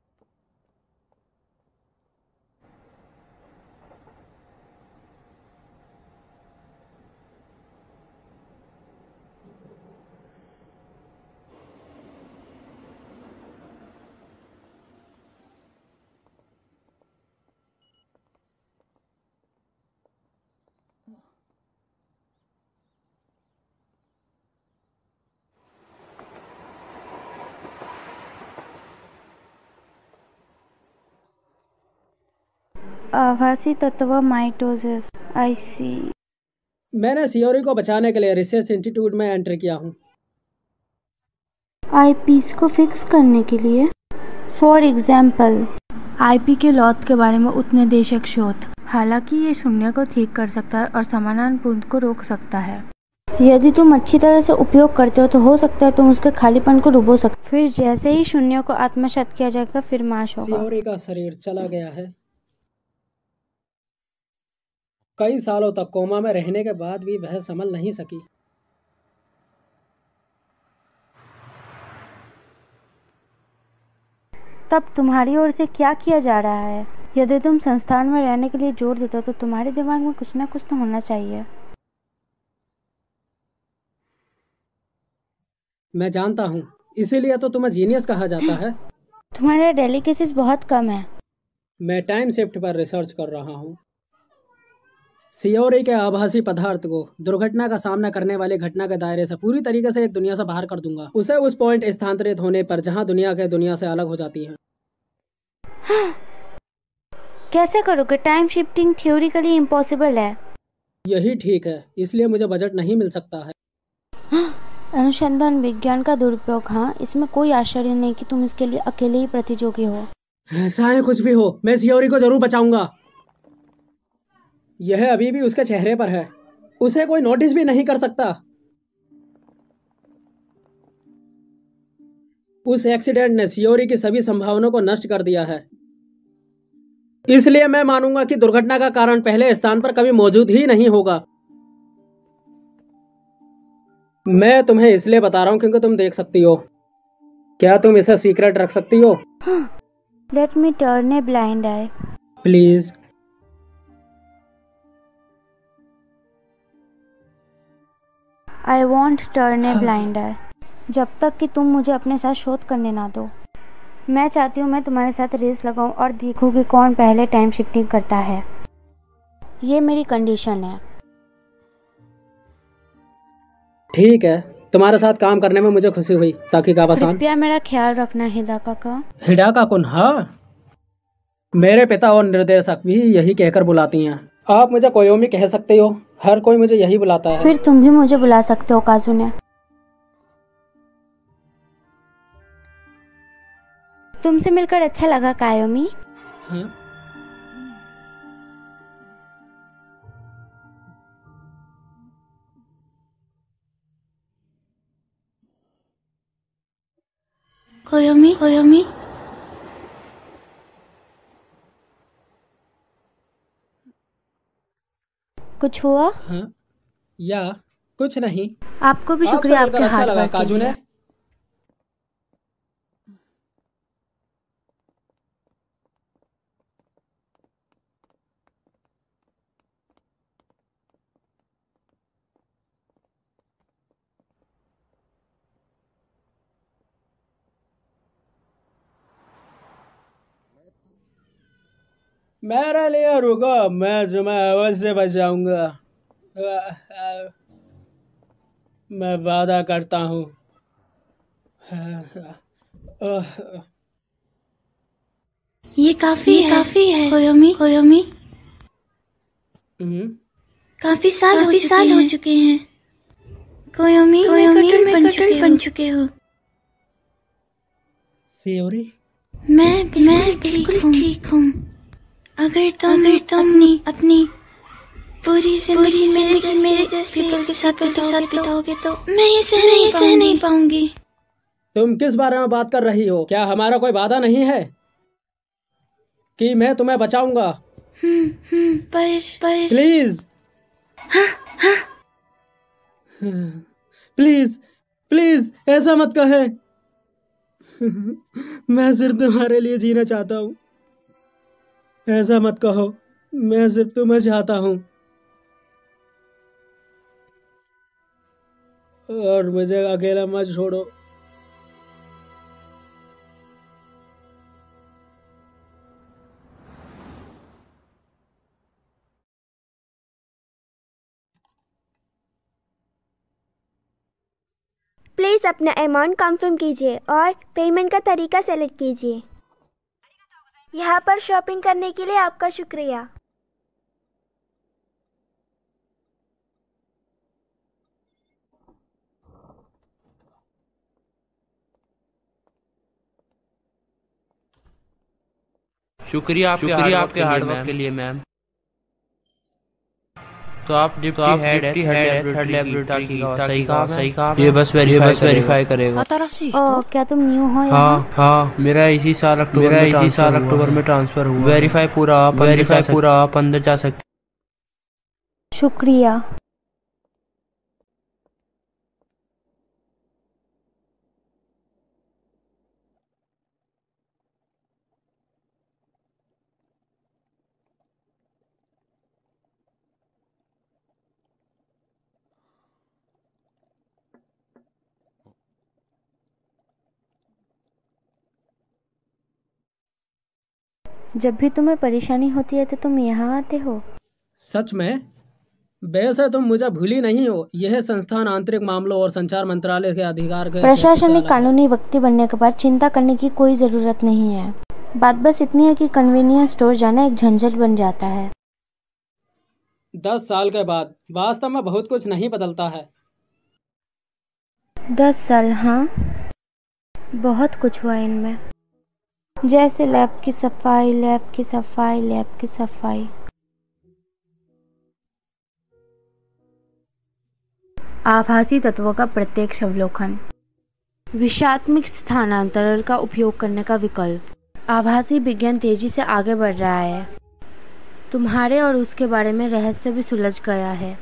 आभासी तत्व माइटोसिस। आई सी। मैंने सियोरी को बचाने के लिए रिसर्च इंस्टीट्यूट में एंटर किया हूँ। आईपीस को फिक्स करने के लिए, फॉर एग्जाम्पल आईपी के लॉथ के बारे में उपनिदेशक शोध। हालांकि ये शून्य को ठीक कर सकता है और समानांतर को रोक सकता है। यदि तुम अच्छी तरह से उपयोग करते हो तो हो सकता है तुम उसके खालीपन को डुबो सकते। फिर जैसे ही शून्य को आत्मसात किया जाएगा फिर नाश होगा। सियोरी का शरीर चला गया है। कई सालों तक कोमा में रहने के बाद भी वह संभल नहीं सकी। तब तुम्हारी ओर से क्या किया जा रहा है? यदि तुम संस्थान में रहने के लिए जोर देते हो तो तुम्हारे दिमाग में कुछ ना कुछ तो होना चाहिए। मैं जानता हूँ, इसीलिए तो तुम्हें जीनियस कहा जाता है। तुम्हारा डेलिकेसीज बहुत कम है। मैं टाइम शिफ्ट पर रिसर्च कर रहा हूँ। सियोरी के आभासी पदार्थ को दुर्घटना का सामना करने वाली घटना के दायरे से पूरी तरीके से एक दुनिया से बाहर कर दूंगा। उसे उस पॉइंट स्थानांतरित होने पर जहाँ दुनिया के दुनिया से अलग हो जाती है। कैसे करोगे? टाइम शिफ्टिंग थ्योरिकली इम्पॉसिबल है। यही ठीक है, इसलिए मुझे बजट नहीं मिल सकता है। अनुसंधान विज्ञान का दुरुपयोग। हाँ, इसमें कोई आश्चर्य नहीं कि तुम इसके लिए अकेले ही प्रतियोगी हो। ऐसा है, कुछ भी हो, मैं सियोरी को जरूर बचाऊंगा। यह अभी भी उसके चेहरे पर है। उसे कोई नोटिस भी नहीं कर सकता। उस एक्सीडेंट ने सियोरी की सभी संभावनाओं को नष्ट कर दिया है। इसलिए मैं मानूंगा कि दुर्घटना का कारण पहले स्थान पर कभी मौजूद ही नहीं होगा। मैं तुम्हें इसलिए बता रहा हूँ क्योंकि तुम देख सकती हो। क्या तुम इसे सीक्रेट रख सकती हो? Let me turn a blind eye. Please. I want turn a blind eye. जब तक कि तुम मुझे अपने साथ शोध करने ना दो। मैं चाहती हूँ मैं तुम्हारे साथ रेस लगाऊं और देखूं कि कौन पहले टाइम शिफ्टिंग करता है। ये मेरी कंडीशन है। ठीक है, तुम्हारे साथ काम करने में मुझे खुशी हुई। ताकि काबा-सान, कृपया मेरा ख्याल रखना हिदाका का। हिडाका कुन, हाँ। मेरे पिता और निर्देशक भी यही कहकर बुलाती हैं। आप मुझे कोयोमी कह सकते हो, हर कोई मुझे यही बुलाता है। फिर तुम भी मुझे बुला सकते हो काजुने। तुमसे मिलकर अच्छा लगा कायोमी। हाँ? कोयोमी कोयोमी कुछ हुआ? हाँ? या कुछ नहीं। आपको भी आपसे शुक्रिया मिलकर आपके अच्छा हार्ड लगा वर्क के काजू लिए। ने। मेरे लिए रुको, मैं तुम्हें अवश्य बचाऊंगा। मैं वादा करता हूँ। ये काफी है कोयोमी कोयोमी। काफी साल हो चुके हैं कोयोमी में कटल बन चुके हो। सियोरी, मैं बिल्कुल ठीक हूँ। अगर तुम अपनी पूरी जिंदगी मेरे जैसे पीपल के साथ बिताओगे तो मैं ये सह नहीं पाऊंगी। तुम किस बारे में बात कर रही हो? क्या हमारा कोई वादा नहीं है कि मैं तुम्हें बचाऊंगा? पर प्लीज, प्लीज प्लीज ऐसा मत कहे। मैं सिर्फ तुम्हारे लिए जीना चाहता हूँ। ऐसा मत कहो, मैं सिर्फ तुम्हें चाहता हूँ और मुझे अकेला मत छोड़ो। प्लीज़ अपना अमाउंट कंफर्म कीजिए और पेमेंट का तरीका सेलेक्ट कीजिए। यहाँ पर शॉपिंग करने के लिए आपका शुक्रिया। शुक्रिया आपके हार्ड वर्क के लिए मैम। तो आप डिप्टी हेड थर्ड लैबोरेटरी की सही कहा। ये बस वेरीफाई करेगा। ओह, क्या तुम न्यू हो यहाँ? हाँ, मेरा इसी साल अक्टूबर में ट्रांसफर हुआ। वेरीफाई पूरा आप अंदर जा सकते। शुक्रिया। जब भी तुम्हें परेशानी होती है तो तुम यहाँ आते हो? सच में? वैसे तुम मुझे भूली नहीं हो। यह संस्थान आंतरिक मामलों और संचार मंत्रालय के अधिकार के प्रशासनिक कानूनी व्यक्ति बनने के बाद चिंता करने की कोई जरूरत नहीं है। बात बस इतनी है कि कन्वीनियंस स्टोर जाना एक झंझट बन जाता है। 10 साल के बाद वास्तव में बहुत कुछ नहीं बदलता है। 10 साल, हाँ, बहुत कुछ हुआ इनमें। जैसे लैब की सफाई। आभासी तत्वों का प्रत्यक्ष अवलोकन। विषयात्मक स्थानांतरण का उपयोग करने का विकल्प। आभासी विज्ञान तेजी से आगे बढ़ रहा है। तुम्हारे और उसके बारे में रहस्य भी सुलझ गया है।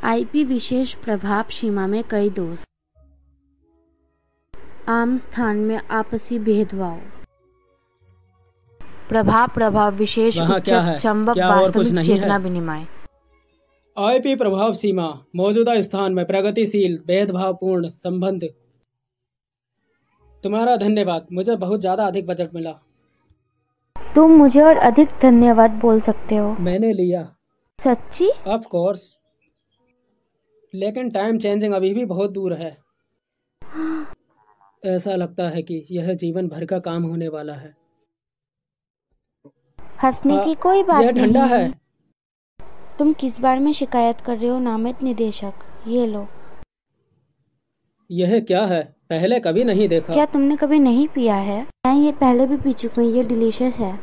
आईपी विशेष प्रभाव सीमा में कई दोष। आम स्थान में आपसी भेदभाव। प्रभाव विशेष वहाँ क्या है? संभव क्या और कुछ वास्तविक नहीं है? चेतना विनिमय। आईपी प्रभाव सीमा मौजूदा स्थान में प्रगतिशील भेदभावपूर्ण संबंध। तुम्हारा धन्यवाद, मुझे बहुत ज्यादा अधिक बजट मिला। तुम मुझे और अधिक धन्यवाद बोल सकते हो। मैंने लिया। सच्ची? ऑफ कोर्स, लेकिन टाइम चेंजिंग अभी भी बहुत दूर है। ऐसा लगता है कि यह जीवन भर का काम होने वाला है। हंसने की कोई बात यह नहीं ठंडा है। तुम किस बारे में शिकायत कर रहे हो नामित निदेशक? ये लो। यह क्या है? पहले कभी नहीं देखा। क्या तुमने कभी नहीं पिया है? मैं ये पहले भी पी चुकी हूँ, ये डिलीशियस है।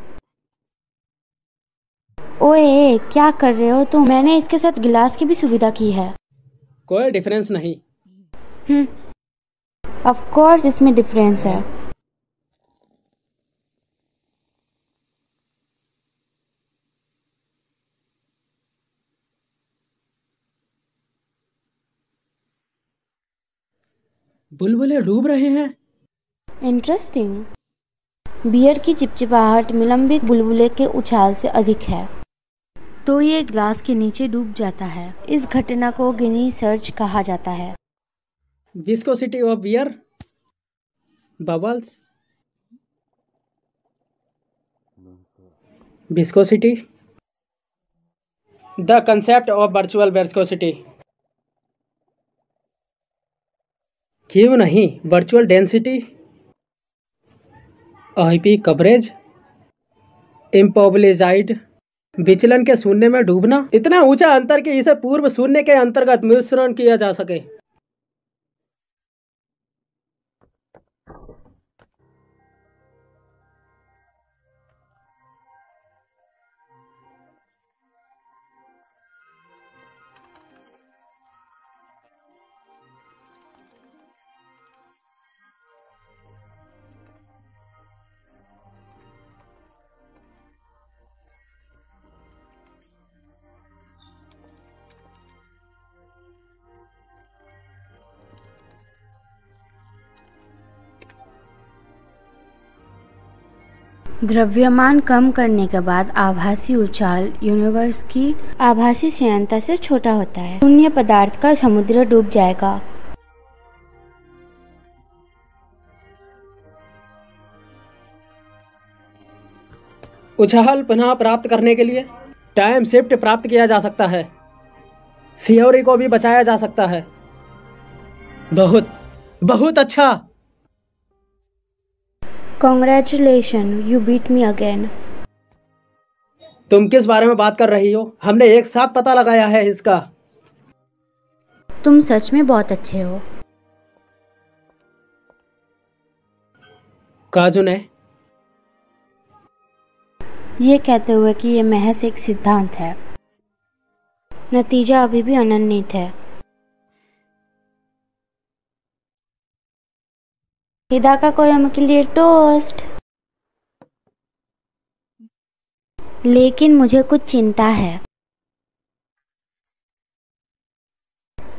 ओए क्या कर रहे हो तुम? मैंने इसके साथ गिलास की भी सुविधा की है। कोई डिफरेंस नहीं। ऑफ कोर्स इसमें डिफरेंस है। बुलबुले डूब रहे हैं। इंटरेस्टिंग। बियर की चिपचिपाहट विलंबित बुलबुले के उछाल से अधिक है, तो ये ग्लास के नीचे डूब जाता है। इस घटना को गिनी सर्च कहा जाता है। Viscosity of beer bubbles. Viscosity, the concept of virtual viscosity. क्यों नहीं virtual density, IP coverage, immobilised विचलन के शून्य में डूबना, इतना ऊंचा अंतर कि इसे पूर्व शून्य के अंतर्गत मिश्रण किया जा सके। द्रव्यमान कम करने के बाद आभासी उछाल यूनिवर्स की आभासी श्रेणता से छोटा होता है। शून्य पदार्थ का समुद्र डूब जाएगा। उछाल पुनः प्राप्त करने के लिए टाइम शिफ्ट प्राप्त किया जा सकता है। सियोरी को भी बचाया जा सकता है। बहुत बहुत अच्छा। Congratulation, you beat me again. तुम किस बारे में बात कर रही हो? हमने एक साथ पता लगाया है इसका। तुम सच में बहुत अच्छे हो। काजू ने ये कहते हुए कि ये महज एक सिद्धांत है, नतीजा अभी भी अनन्वित है। हिदा का कोयम के लिए टोस्ट। लेकिन मुझे कुछ चिंता है।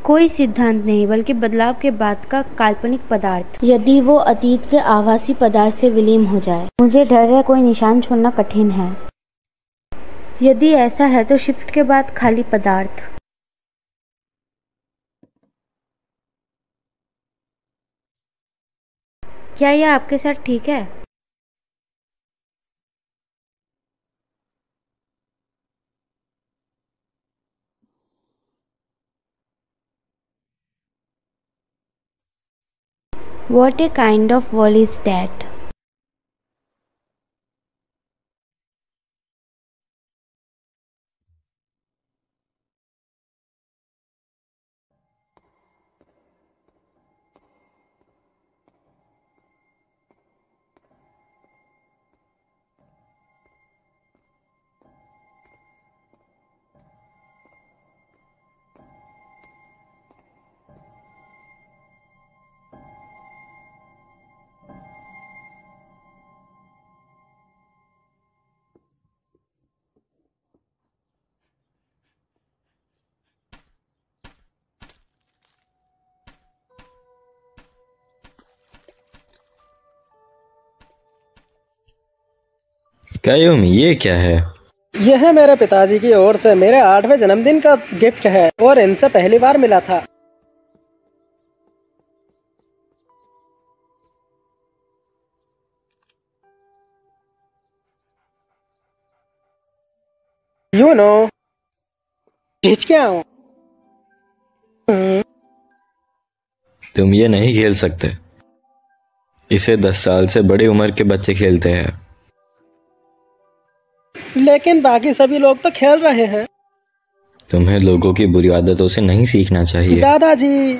कोई सिद्धांत नहीं, बल्कि बदलाव के बाद का काल्पनिक पदार्थ, यदि वो अतीत के आभासी पदार्थ से विलीन हो जाए। मुझे डर है कोई निशान छोड़ना कठिन है। यदि ऐसा है तो शिफ्ट के बाद खाली पदार्थ। क्या यह आपके साथ ठीक है? What a kind of wall is that? कायोमी, ये क्या है? यह है मेरे पिताजी की ओर से मेरे 8वें जन्मदिन का गिफ्ट है और इनसे पहली बार मिला था। यू नो, खींच के आओ। तुम ये नहीं खेल सकते। इसे 10 साल से बड़ी उम्र के बच्चे खेलते हैं। लेकिन बाकी सभी लोग तो खेल रहे हैं। तुम्हें लोगों की बुरी आदतों से नहीं सीखना चाहिए। दादाजी,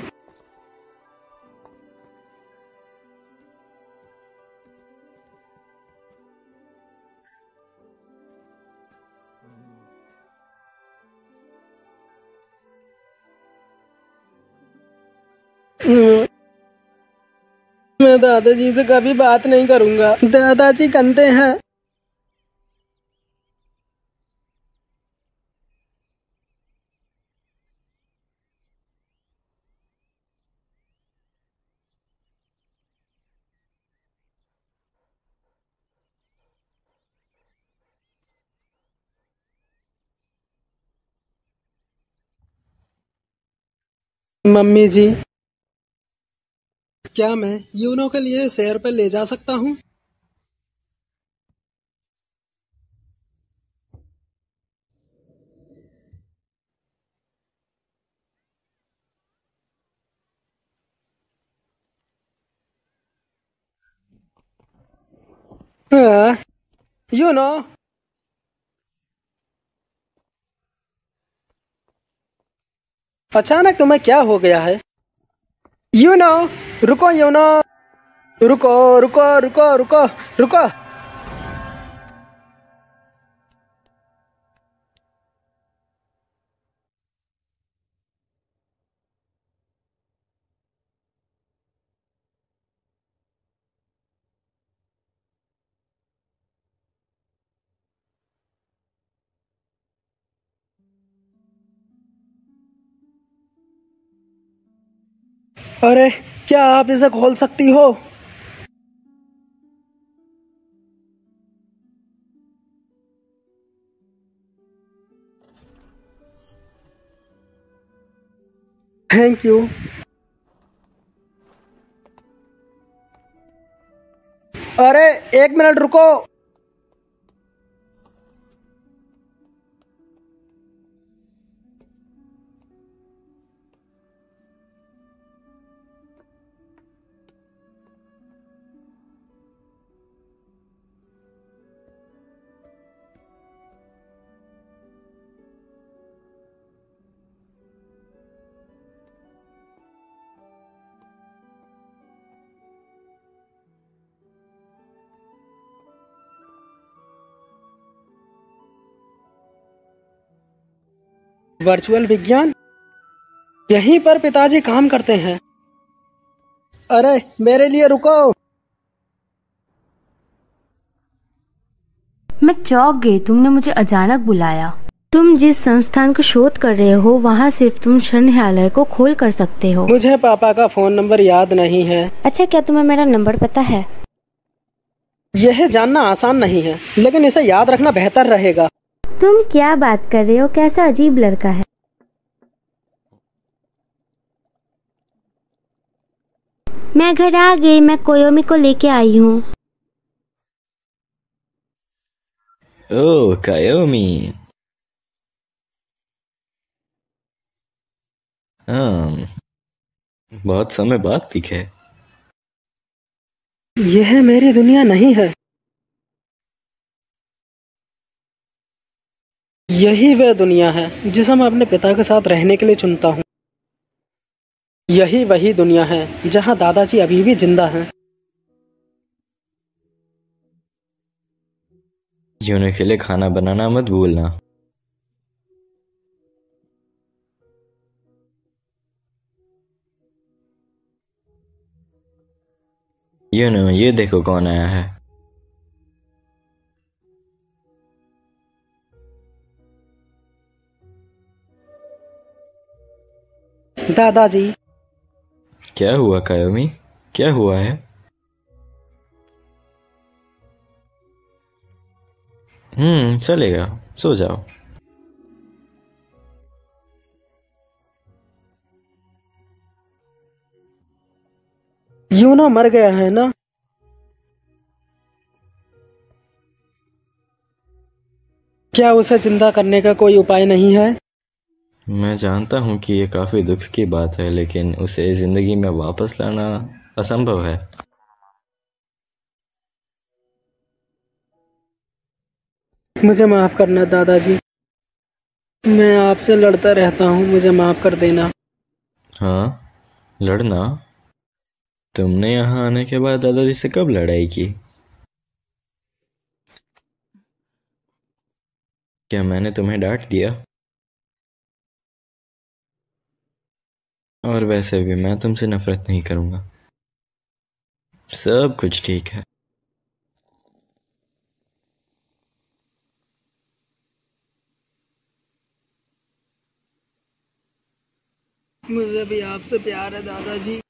मैं दादाजी से कभी बात नहीं करूंगा। दादाजी गंदे हैं। मम्मी जी, क्या मैं यूनो के लिए सैर पर ले जा सकता हूँ? यूनो, अचानक तुम्हें क्या हो गया है? यूनो, रुको यूनो, रुको रुको रुको रुको रुको। अरे, क्या आप इसे खोल सकती हो? Thank you. अरे, 1 मिनट रुको। वर्चुअल विज्ञान, यहीं पर पिताजी काम करते हैं। अरे, मेरे लिए रुको। मैं चौंक गई। तुमने मुझे अचानक बुलाया। तुम जिस संस्थान को शोध कर रहे हो वहाँ सिर्फ तुम संग्रहालय को खोल कर सकते हो। मुझे पापा का फोन नंबर याद नहीं है। अच्छा, क्या तुम्हें मेरा नंबर पता है? यह जानना आसान नहीं है, लेकिन इसे याद रखना बेहतर रहेगा। तुम क्या बात कर रहे हो? कैसा अजीब लड़का है। मैं घर आ गई। मैं कोयोमी को लेके आई हूँ। ओह कायोमी, हाँ, बहुत समय बाद दिखे। यह मेरी दुनिया नहीं है। यही वह दुनिया है जिसे मैं अपने पिता के साथ रहने के लिए चुनता हूँ। यही वही दुनिया है जहाँ दादाजी अभी भी जिंदा हैं। यूनो के लिए खाना बनाना मत भूलना। यूनो, ये देखो कौन आया है। दादाजी, क्या हुआ कायोमी? क्या हुआ है? चलेगा, सो जाओ। यूना मर गया है ना? क्या उसे जिंदा करने का कोई उपाय नहीं है? मैं जानता हूँ कि ये काफी दुख की बात है, लेकिन उसे जिंदगी में वापस लाना असंभव है। मुझे माफ करना दादाजी, मैं आपसे लड़ता रहता हूँ, मुझे माफ कर देना। हाँ, लड़ना? तुमने यहाँ आने के बाद दादाजी से कब लड़ाई की? क्या मैंने तुम्हें डांट दिया? और वैसे भी मैं तुमसे नफरत नहीं करूंगा। सब कुछ ठीक है। मुझे भी आपसे प्यार है दादाजी।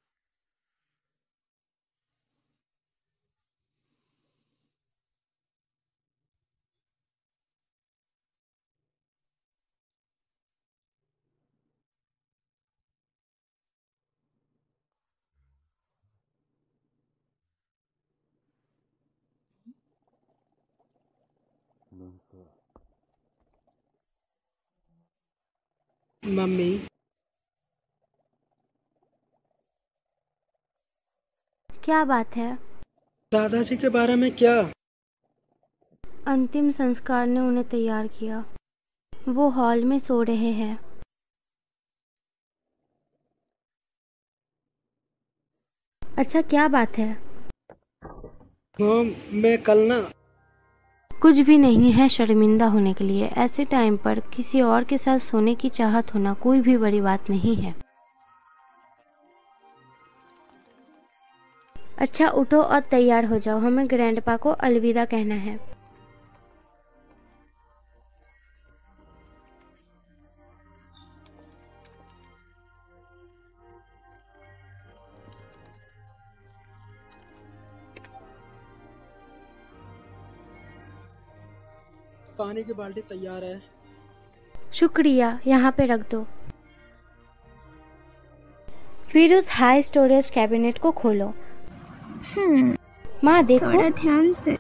मम्मी, क्या बात है? दादाजी के बारे में क्या? अंतिम संस्कार ने उन्हें तैयार किया। वो हॉल में सो रहे हैं। अच्छा, क्या बात है? मैं कल ना। कुछ भी नहीं है शर्मिंदा होने के लिए। ऐसे टाइम पर किसी और के साथ सोने की चाहत होना कोई भी बड़ी बात नहीं है। अच्छा, उठो और तैयार हो जाओ, हमें ग्रैंडपा को अलविदा कहना है। पानी की बाल्टी तैयार है। शुक्रिया, यहाँ पे रख दो। फिर उस हाई स्टोरेज कैबिनेट को खोलो। माँ देखो। थोड़ा ध्यान से।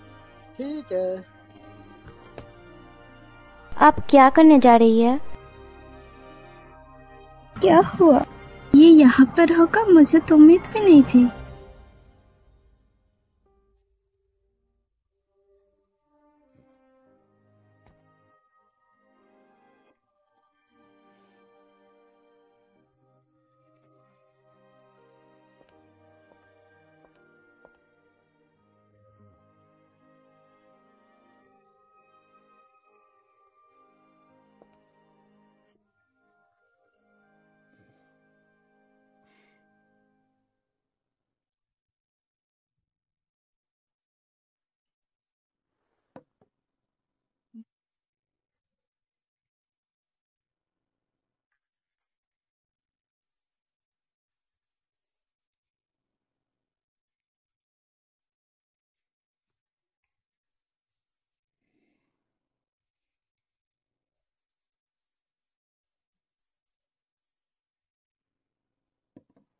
ठीक है। आप क्या करने जा रही है? क्या हुआ? ये यहाँ पर होगा, मुझे तो उम्मीद भी नहीं थी।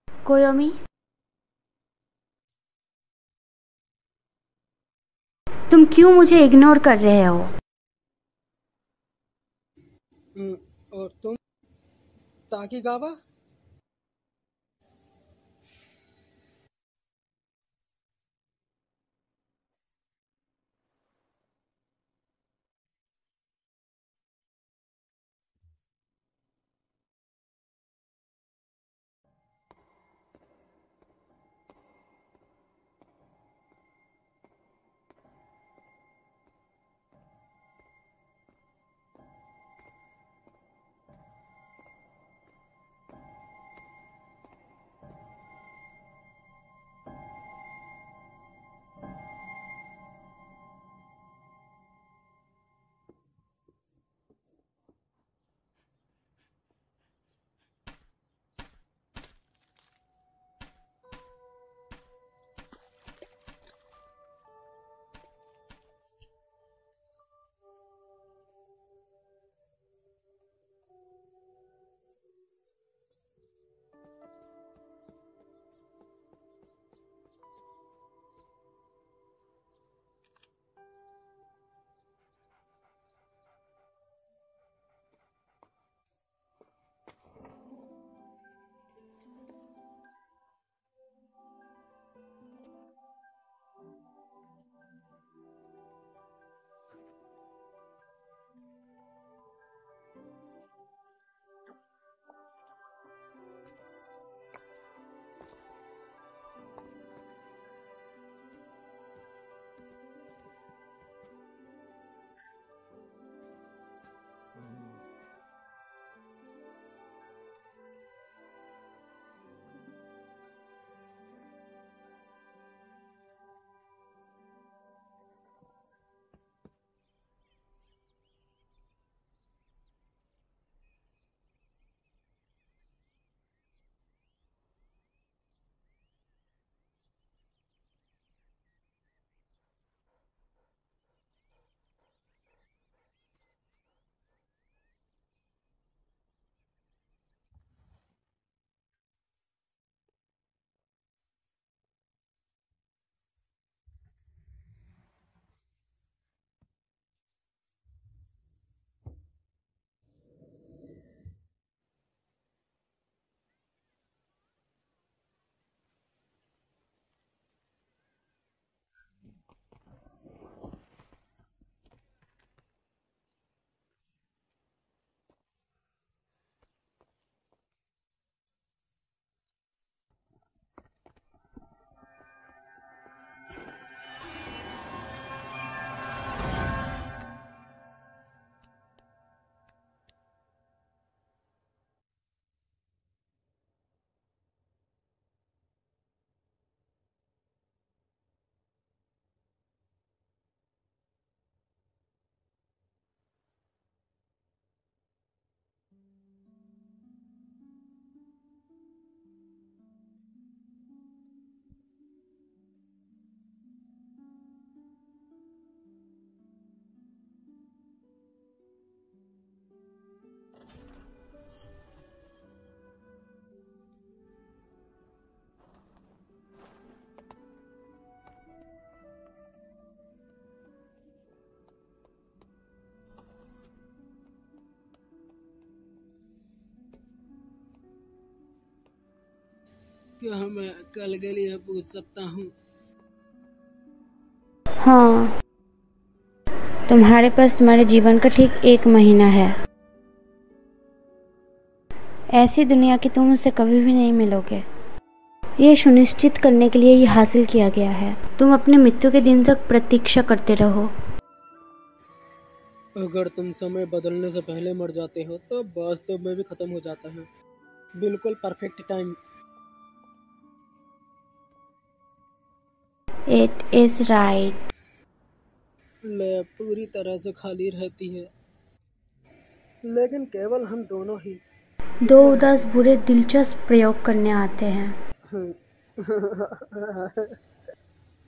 कोयोमी, तुम क्यों मुझे इग्नोर कर रहे हो? और तुम ताकीगावा? क्या मैं कल के लिए पूछ सकता हूँ? हाँ, तुम्हारे पास तुम्हारे जीवन का ठीक 1 महीना है। ऐसी दुनिया की तुम उससे कभी भी नहीं मिलोगे। ये सुनिश्चित करने के लिए ये हासिल किया गया है। तुम अपने मृत्यु के दिन तक प्रतीक्षा करते रहो। अगर तुम समय बदलने से पहले मर जाते हो तो वास्तव में भी खत्म हो जाता है। बिल्कुल perfect time. It is right. Lab पूरी तरह से खाली रहती है, लेकिन केवल हम दोनों ही। 2 उदास बूढ़े दिलचस्प प्रयोग करने आते हैं।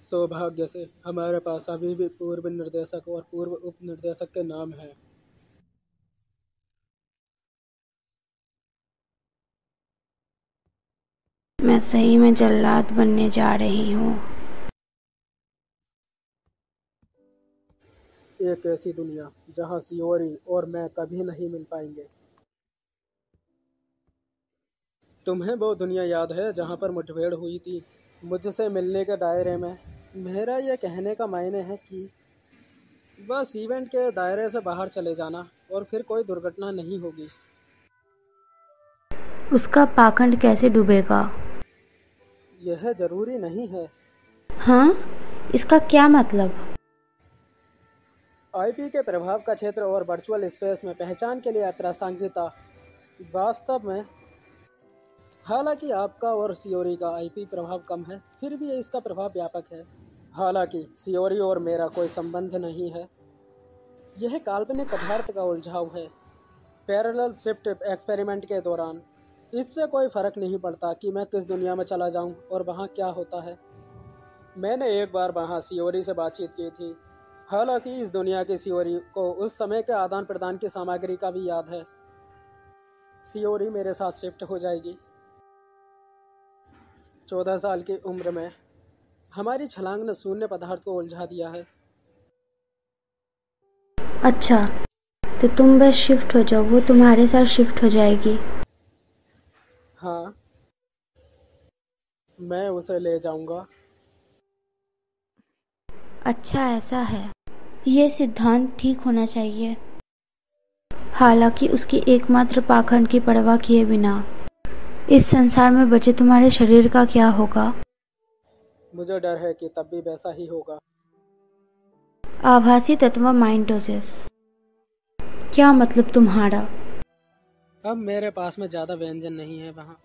सौभाग्य से हमारे पास अभी भी पूर्व निर्देशक और पूर्व उप निर्देशक के नाम हैं। मैं सही में जल्लाद बनने जा रही हूँ। एक ऐसी दुनिया जहाँ सियोरी और मैं कभी नहीं मिल पाएंगे। तुम्हें वो दुनिया याद है जहाँ पर मुठभेड़ हुई थी मुझसे मिलने के दायरे में? मेरा ये कहने का मायने है कि बस इवेंट के दायरे से बाहर चले जाना और फिर कोई दुर्घटना नहीं होगी। उसका पाखंड कैसे डूबेगा? यह जरूरी नहीं है। हाँ, इसका क्या मतलब? आईपी के प्रभाव का क्षेत्र और वर्चुअल स्पेस में पहचान के लिए प्रासंगिकता वास्तव में, हालांकि आपका और सियोरी का आईपी प्रभाव कम है, फिर भी इसका प्रभाव व्यापक है। हालांकि सियोरी और मेरा कोई संबंध नहीं है। यह काल्पनिक पदार्थ का उलझाव है। पैरेलल शिफ्ट एक्सपेरिमेंट के दौरान इससे कोई फर्क नहीं पड़ता कि मैं किस दुनिया में चला जाऊं और वहां क्या होता है। मैंने एक बार वहां सियोरी से बातचीत की थी। हालांकि इस दुनिया की सियोरी को उस समय के आदान प्रदान की सामग्री का भी याद है। सियोरी मेरे साथ शिफ्ट हो जाएगी। 14 साल की उम्र में हमारी छलांग ने शून्य पदार्थ को उलझा दिया है। अच्छा, तो तुम बस शिफ्ट हो जाओ, वो तुम्हारे साथ शिफ्ट हो जाएगी। हाँ, मैं उसे ले जाऊंगा। अच्छा, ऐसा है। ये सिद्धांत ठीक होना चाहिए। हालांकि उसकी एकमात्र पाखंड की परवाह किए बिना इस संसार में बचे तुम्हारे शरीर का क्या होगा? मुझे डर है कि तब भी वैसा ही होगा। आभासी तत्व माइंडोसिस। क्या मतलब तुम्हारा? अब मेरे पास में ज्यादा व्यंजन नहीं है वहाँ।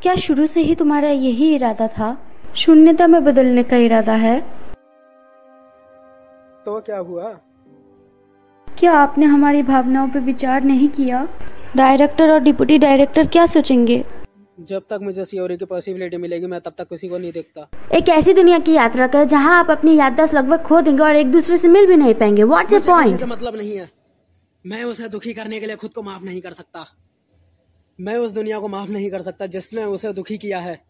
क्या शुरू से ही तुम्हारा यही इरादा था? शून्यता में बदलने का इरादा है? तो क्या हुआ? क्या आपने हमारी भावनाओं पर विचार नहीं किया? डायरेक्टर और डिप्टी डायरेक्टर क्या सोचेंगे? जब तक मुझे सियोरी की पॉसिबिलिटी मिलेगी मैं तब तक किसी को नहीं देखता। एक ऐसी दुनिया की यात्रा कर जहां आप अपनी याददाश्त लगभग खो देंगे और एक दूसरे से मिल भी नहीं पाएंगे। What's the point? मुझे मतलब नहीं है। मैं उसे दुखी करने के लिए खुद को माफ नहीं कर सकता। मैं उस दुनिया को माफ नहीं कर सकता जिसने उसे दुखी किया है।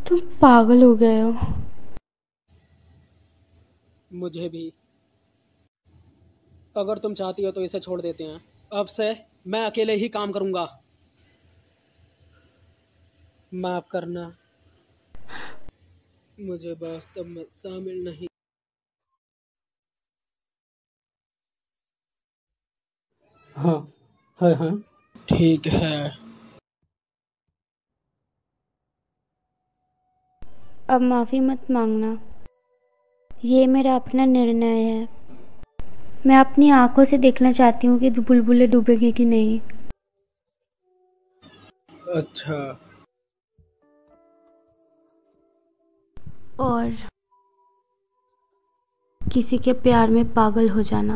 तुम पागल हो गए हो। मुझे भी। अगर तुम चाहती हो तो इसे छोड़ देते हैं। अब से मैं अकेले ही काम करूंगा। माफ करना, मुझे वास्तव में शामिल नहीं। हाँ, ठीक है। अब माफी मत मांगना। ये मेरा अपना निर्णय है। मैं अपनी आंखों से देखना चाहती हूँ कि बुलबुलें डूबेगी कि नहीं। अच्छा। और किसी के प्यार में पागल हो जाना।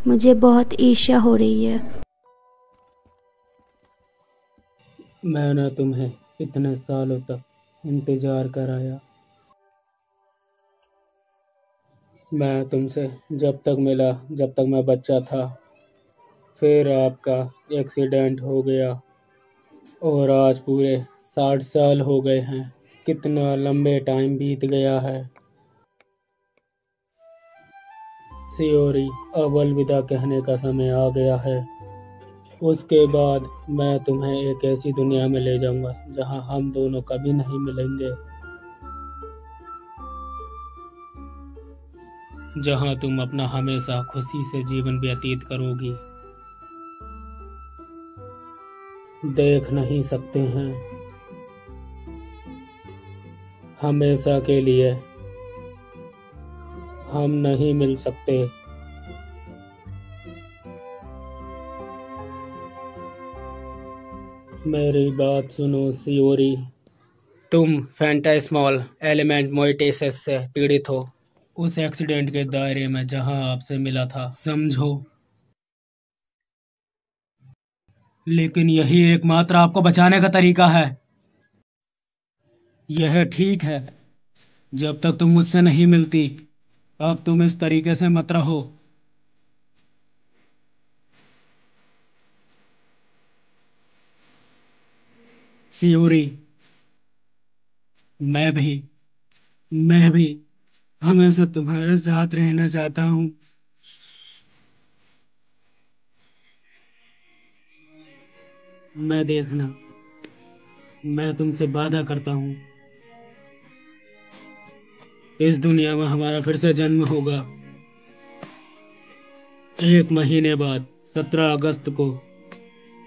मुझे बहुत ईर्ष्या हो रही है। मैंने तुम्हें इतने सालों तक इंतजार कराया। मैं तुमसे जब तक मिला जब तक मैं बच्चा था, फिर आपका एक्सीडेंट हो गया और आज पूरे 60 साल हो गए हैं। कितना लंबे टाइम बीत गया है। सियोरी, अब अलविदा कहने का समय आ गया है। उसके बाद मैं तुम्हें एक ऐसी दुनिया में ले जाऊंगा जहां हम दोनों कभी नहीं मिलेंगे, जहां तुम अपना हमेशा खुशी से जीवन व्यतीत करोगी। देख नहीं सकते हैं, हमेशा के लिए हम नहीं मिल सकते। मेरी बात सुनो सियोरी, तुम फैंटास्मल एलिमेंट मोइटेसिस से पीड़ित हो, उस एक्सीडेंट के दायरे में जहां आपसे मिला था, समझो। लेकिन यही एकमात्र आपको बचाने का तरीका है। यह ठीक है, जब तक तुम मुझसे नहीं मिलती, अब तुम इस तरीके से मत रहो। सियोरी, मैं भी मैं भी हमेशा तुम्हारे साथ रहना चाहता हूँ। मैं देखना, मैं तुमसे वादा करता हूँ, इस दुनिया में हमारा फिर से जन्म होगा। 1 महीने बाद 17 अगस्त को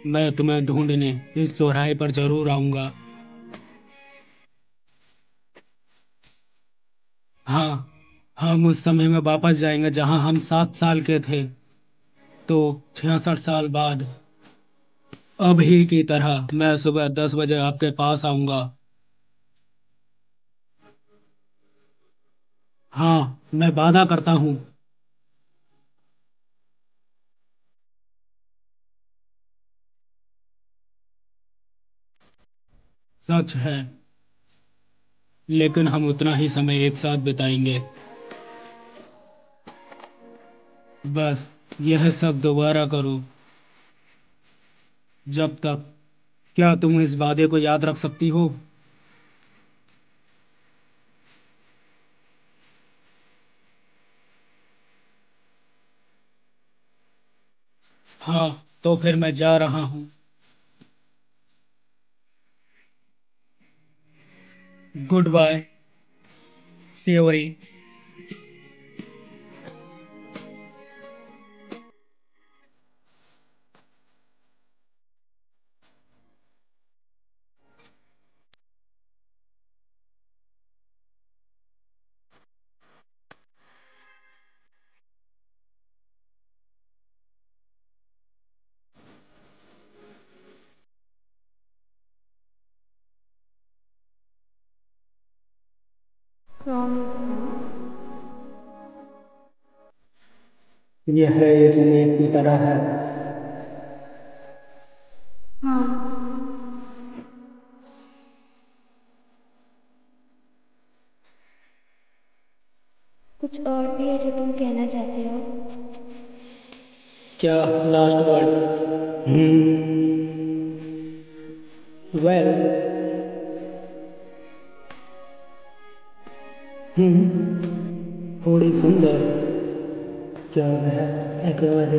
मैं तुम्हें ढूंढने इस चौराहे पर जरूर आऊंगा। हाँ, हम उस समय में वापस जाएंगे जहां हम 7 साल के थे, तो 66 साल बाद अभी की तरह मैं सुबह 10 बजे आपके पास आऊंगा। हाँ, मैं वादा करता हूँ। सच है, लेकिन हम उतना ही समय एक साथ बिताएंगे। बस यह सब दोबारा करो। जब तक, क्या तुम इस वादे को याद रख सकती हो? हाँ, तो फिर मैं जा रहा हूँ। गुड बाय सियोरी। यह एक उम्मीद की तरह है। हाँ, कुछ और भी है जो तुम कहना चाहते हो? क्या लास्ट वर्ड? वेल, थोड़ी सुंदर, क्या वह एकेबारे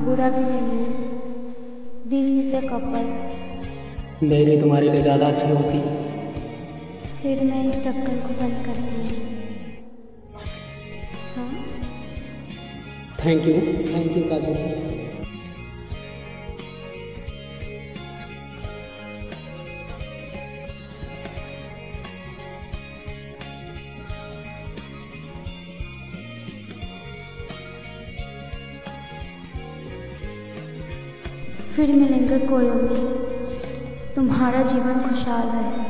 बुरा भी नहीं है। दिल इज अ कपल। मेरी तुम्हारे लिए ज्यादा अच्छी होती। फिर मैं इस चक्कर को बंद करती हूँ। हाँ, थैंक यू काजू। फिर मिलेंगे कोयोमी। तुम्हारा जीवन खुशहाल रहे।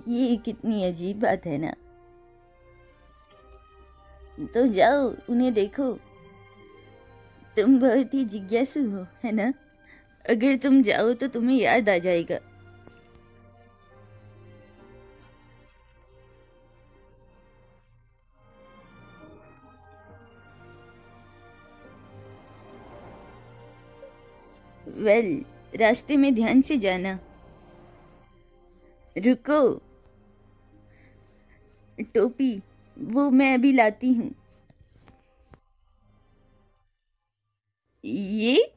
ये कितनी अजीब बात है ना। तो जाओ उन्हें देखो। तुम बहुत ही जिज्ञासु हो, है ना? अगर तुम जाओ तो तुम्हें याद आ जाएगा। वेल, रास्ते में ध्यान से जाना। रुको, टोपी वो मैं अभी लाती हूँ। ये